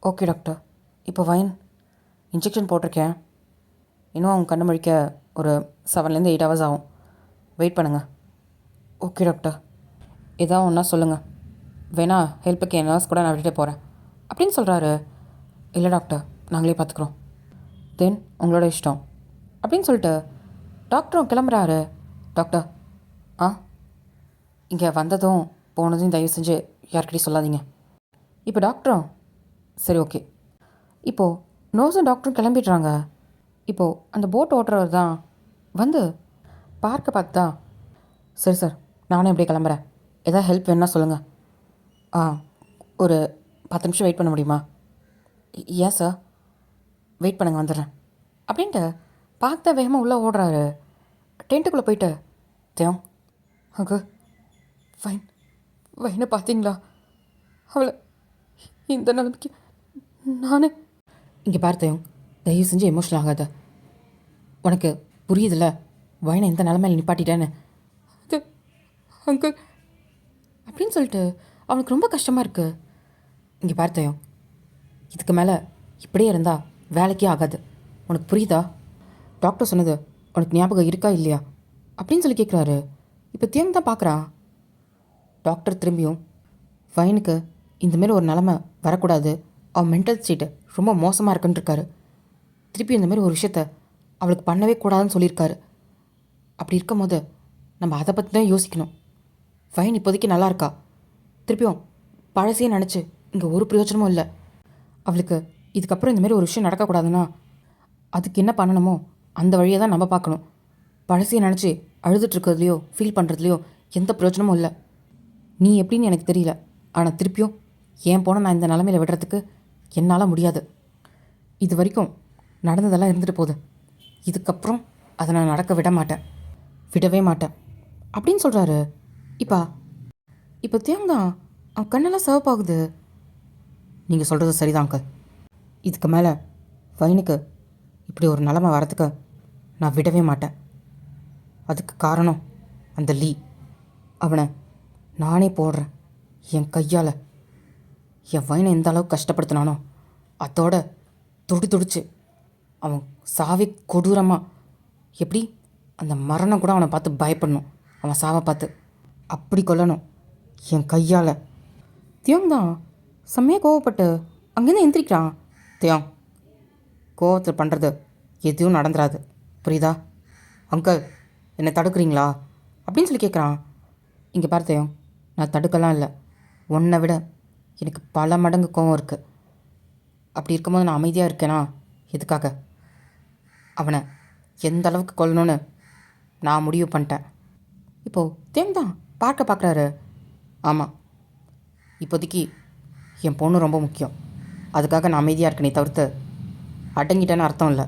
Okay doctor. இப்போ வைன் இன்ஜெக்ஷன் போட்டிருக்கேன். இன்னும் அவங்க கண்ணு முழிக்க ஒரு 7லேருந்து 8 ஹவர்ஸ் ஆகும். வெயிட் பண்ணுங்கள். Okay doctor. ஏதாவது ஒன்றா சொல்லுங்கள். வேணா ஹெல்ப்புக்கு என் நர்ஸ் கூட நான் விட்டுட்டு போகிறேன் அப்படின்னு சொல்கிறாரு. இல்லை டாக்டர், நாங்களே பார்த்துக்குறோம். தென் உங்களோட இஷ்டம் அப்படின்னு சொல்லிட்டு டாக்டரும் கிளம்புறாரு. டாக்டர், ஆ, இங்கே வந்ததும் போனதும் தயவு செஞ்சு யார்கிட்டையும் சொல்லாதீங்க. இப்போ டாக்டரும் சரி ஓகே. இப்போது நர்ஸும் டாக்டரும் கிளம்பிடுறாங்க. இப்போது அந்த போட் ஓட்டுறவர் தான் வந்து பார்க்க பார்த்தா, சரி சார், நானும் இப்படியே கிளம்புறேன். எதாவது ஹெல்ப் வேணுன்னா சொல்லுங்கள். ஆ, ஒரு 10 நிமிஷம் வெயிட் பண்ண முடியுமா? ஏன் சார்? வெயிட் பண்ணுங்க, வந்துடுறேன் அப்படின்ட்டு பார்த்த வேகமாக உள்ளே ஓடுறாரு. டென்ட்டுக்குள்ளே போயிட்டு, தேவ் அங்கே வைன் வைனை பார்த்தீங்களா? அவளை இந்த நிலைமைக்கு நானே. இங்கே பார்த்தேன், தயவு செஞ்சு எமோஷனல் ஆகாத. உனக்கு புரியுதில்ல வைனை எந்த நிலமையில் நிப்பாட்டிட்டேன்னு. அது அங்கிள் அப்படின்னு சொல்லிட்டு அவனுக்கு ரொம்ப கஷ்டமாக இருக்குது. இங்கே பார்த்தேன், இதுக்கு மேலே இப்படியே இருந்தால் வேலைக்கே ஆகாது. உனக்கு புரியுதா? டாக்டர் சொன்னது உனக்கு ஞாபகம் இருக்கா இல்லையா அப்படின்னு சொல்லி கேட்குறாரு. இப்போ தியங் தான் பார்க்குறான். டாக்டர் திரும்பியும் வைனுக்கு இந்தமாரி ஒரு நிலமை வரக்கூடாது, அவன் மென்டல் ஸ்டேட்டு ரொம்ப மோசமாக இருக்குன்னு இருக்காரு. திருப்பி இந்தமாரி ஒரு விஷயத்த அவளுக்கு பண்ணவே கூடாதுன்னு சொல்லியிருக்காரு. அப்படி இருக்கும் போது நம்ம அதை பற்றி தான் யோசிக்கணும். வைன் இப்போதைக்கு நல்லா இருக்கா. திருப்பியும் பழசையே நினச்சி இங்கே ஒரு பிரயோஜனமும் இல்லை. அவளுக்கு இதுக்கப்புறம் இந்தமாரி ஒரு விஷயம் நடக்கக்கூடாதுன்னா அதுக்கு என்ன பண்ணணுமோ அந்த வழியை தான் நம்ம பார்க்கணும். பழசையை நினச்சி அழுதுட்டுருக்கிறதுலையோ ஃபீல் பண்ணுறதுலையோ எந்த பிரயோஜனமும் இல்லை. நீ எப்படின்னு எனக்கு தெரியல, ஆனால் திருப்பியும் ஏன் போன நான் இந்த நிலமையில் விடுறதுக்கு என்னால் முடியாது. இது வரைக்கும் நடந்ததெல்லாம் இருந்துட்டு போகுது. இதுக்கப்புறம் அதை நான் நடக்க விட மாட்டேன், விடவே மாட்டேன் அப்படின்னு சொல்கிறாரு. இப்போ தேங்காய் அவன் கண்ணெல்லாம் சிவப்பாகுது. நீங்கள் சொல்கிறது சரிதான் அங்கிள். இதுக்கு மேலே வைனுக்கு இப்படி ஒரு நிலமை வரத்துக்கு நான் விடவே மாட்டேன். அதுக்கு காரணம் அந்த லீ. அவனை நானே போடுறேன் என் கையால். என் வைனை எந்த அளவுக்கு கஷ்டப்படுத்தினானோ அதோட துடிச்சு அவன் சாவி கொடூரமாக, எப்படி அந்த மரணம் கூட அவனை பார்த்து பயப்படணும், அவன் சாவை பார்த்து அப்படி கொல்லணும் என் கையால். தியோங் தான் செம்மையாக கோவப்பட்டு அங்கேருந்து எந்திரிக்கிறான். தியோங், கோவத்தில் பண்ணுறது எதுவும் நடந்துடாது, புரியுதா? அங்கிள், என்னை தடுக்கிறீங்களா அப்படின்னு சொல்லி கேட்குறான். இங்கே பார்த்தேன், நான் தடுக்கலாம் இல்லை, உன்னை விட எனக்கு பல மடங்கு கோவம் இருக்குது. அப்படி இருக்கும்போது நான் அமைதியாக இருக்கேனா எதுக்காக? அவனை எந்த அளவுக்கு கொல்லணும்னு நான் முடிவு பண்ணிட்டேன். இப்போது தேங் தான் பார்க்குறாரு. ஆமாம், இப்போதைக்கு என் பொண்ணு ரொம்ப முக்கியம். அதுக்காக நான் அமைதியாக இருக்கனே தவிர்த்து அடங்கிட்டேன்னு அர்த்தம் இல்லை,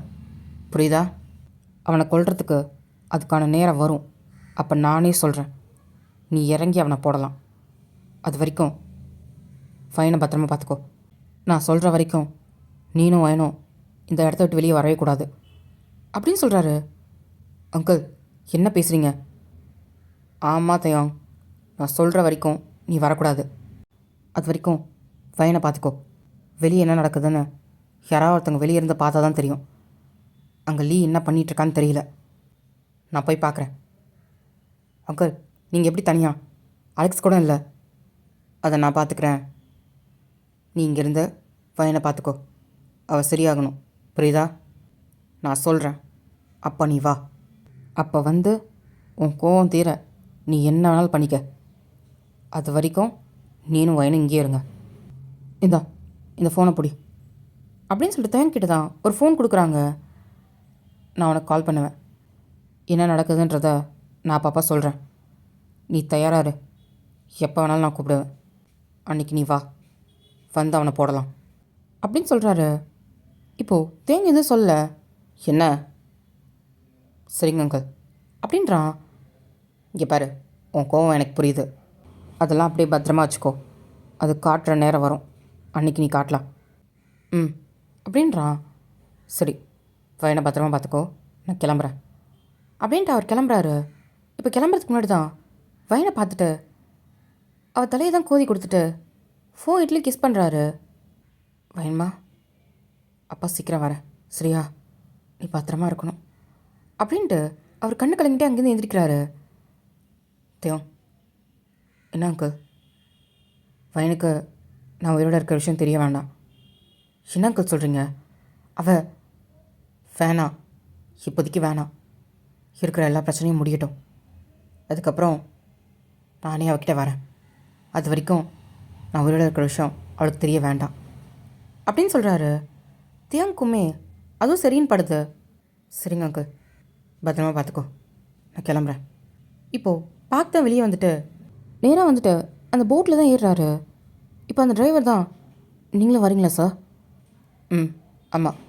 புரியுதா? அவனை கொல்றதுக்கு அதுக்கான நேரம் வரும். அப்போ நானே சொல்கிறேன், நீ இறங்கி அவனை போடலாம். அது வரைக்கும் ஃபைனை பத்திரமா பார்த்துக்கோ. நான் சொல்கிற வரைக்கும் நீனும் வயனும் இந்த இடத்த விட்டு வெளியே வரவே கூடாது அப்படின்னு சொல்கிறாரு. அங்கிள், என்ன பேசுகிறீங்க? ஆமாம் தயாங், நான் சொல்கிற வரைக்கும் நீ வரக்கூடாது. அது வரைக்கும் ஃபைனை பார்த்துக்கோ. வெளியே என்ன நடக்குதுன்னு யாராவது ஒருத்தவங்க வெளியே இருந்து பார்த்தா தான் தெரியும். அங்கே லீ என்ன பண்ணிகிட்ருக்கான்னு தெரியல. நான் போய் பார்க்குறேன். அங்கிள், நீங்கள் எப்படி தனியாக? அலெக்ஸ் கூட இல்லை. அதை நான் பார்த்துக்கிறேன். நீ இங்கேருந்து பையனை பார்த்துக்கோ. அவள் சரியாகணும், புரியுதா? நான் சொல்கிறேன், அப்போ நீ வா. அப்போ வந்து உன் கோவம் தீர நீ என்ன வேணாலும் பண்ணிக்க. அது வரைக்கும் நீனும் வயனும் இங்கேயே இருங்க. இந்த ஃபோனை பிடி அப்படின்னு சொல்லிட்டு தேங்கிட்ட தான் ஒரு ஃபோன் கொடுக்குறாங்க. நான் உனக்கு கால் பண்ணுவேன். என்ன நடக்குதுன்றத நான் பாப்பா சொல்கிறேன். நீ தயாராரு, எப்போ வேணாலும் நான் கூப்பிடுவேன். அன்றைக்கி நீ வா, வந்து அவனை போடலாம் அப்படின்னு சொல்கிறாரு. இப்போது தேங்க எதுவும் சொல்ல. என்ன? சரிங்க அங்கிள் அப்படின்றான். இங்கே பாரு, உன் கோவம் எனக்கு புரியுது. அதெல்லாம் அப்படியே பத்திரமா வச்சுக்கோ. அது காட்டுற நேரம் வரும், அன்றைக்கி நீ காட்டலாம். அப்படின்றான். சரி, பையனை பத்திரமா பார்த்துக்கோ, நான் கிளம்புறேன் அப்படின்ட்டு அவர் கிளம்புறாரு. இப்போ கிளம்புறதுக்கு முன்னாடி தான் வயனை பார்த்துட்டு அவள் தலையை தான் கோதி கொடுத்துட்டு ஃபோன் இட்லி கிஸ் பண்ணுறாரு. வயன்மா, அப்பா சீக்கிரம் வரேன் சரியா, நீ பத்திரமா இருக்கணும் அப்படின்ட்டு அவர் கண்ணு கலங்கிட்டே அங்கேருந்து எந்திரிக்கிறாரு. தேவம், என்ன அங்கிள், வயனுக்கு நான் உயிரோட இருக்கிற விஷயம் தெரிய வேண்டாம். என்ன அங்கிள் சொல்கிறீங்க? அவள் வேணாம், இப்போதைக்கு வேணாம், இருக்கிற எல்லா பிரச்சனையும் முடியட்டும், அதுக்கப்புறம் நானே அவகிட்ட வரேன், அது வரைக்கும் நான் உயிரோட இருக்கிற விஷயம் அவளுக்கு தெரிய வேண்டாம் அப்படின்னு சொல்கிறாரு. தியாங்குமே அதுவும் சரின்னு படுது. சரிங்க அங்கிள், பத்திரமா பார்த்துக்கோ, நான் கிளம்புறேன். இப்போது பார்க் தான் வெளியே வந்துட்டு நேராக வந்துட்டு அந்த போட்டில் தான் ஏறுறாரு. இப்போ அந்த டிரைவர் தான், நீங்களும் வரீங்களா சார்? ம், ஆமாம்.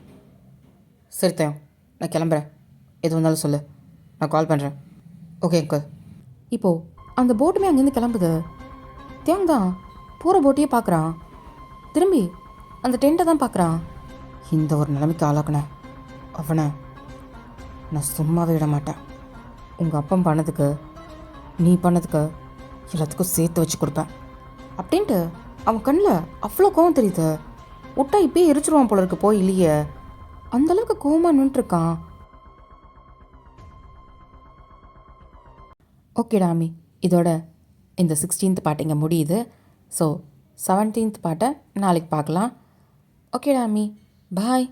சரி தேவம், நான் கிளம்புறேன், எது வந்தாலும் சொல்லு, நான் கால் பண்ணுறேன். Okay uncle. இப்போது அந்த போட்டுமே அங்கேருந்து கிளம்புது. தியாங் தான் போகிற போட்டையே பார்க்குறான். திரும்பி அந்த டென்ட்டை தான் பார்க்குறான். இந்த ஒரு நிலைமைக்கு ஆளாக்குனேன் அவனை நான் சும்மாவே விட மாட்டேன். உங்கள் அப்பன் பண்ணதுக்கு நீ பண்ணதுக்கு எல்லாத்துக்கும் சேர்த்து வச்சு கொடுப்பேன் அப்படின்ட்டு அவன் கண்ணில் அவ்வளோ கோவம் தெரியுது. விட்டா இப்பயே எரிச்சிருவான் போல இருக்கு போய் இல்லையே, அந்தளவுக்கு கோவமாக நின்றுருக்கான். ஓகே டாமி, இதோட இந்த 16th பாட்டு இங்கே முடியுது. ஸோ 17th பாட்டை நாளைக்கு பார்க்கலாம். ஓகே டாமி, பாய்.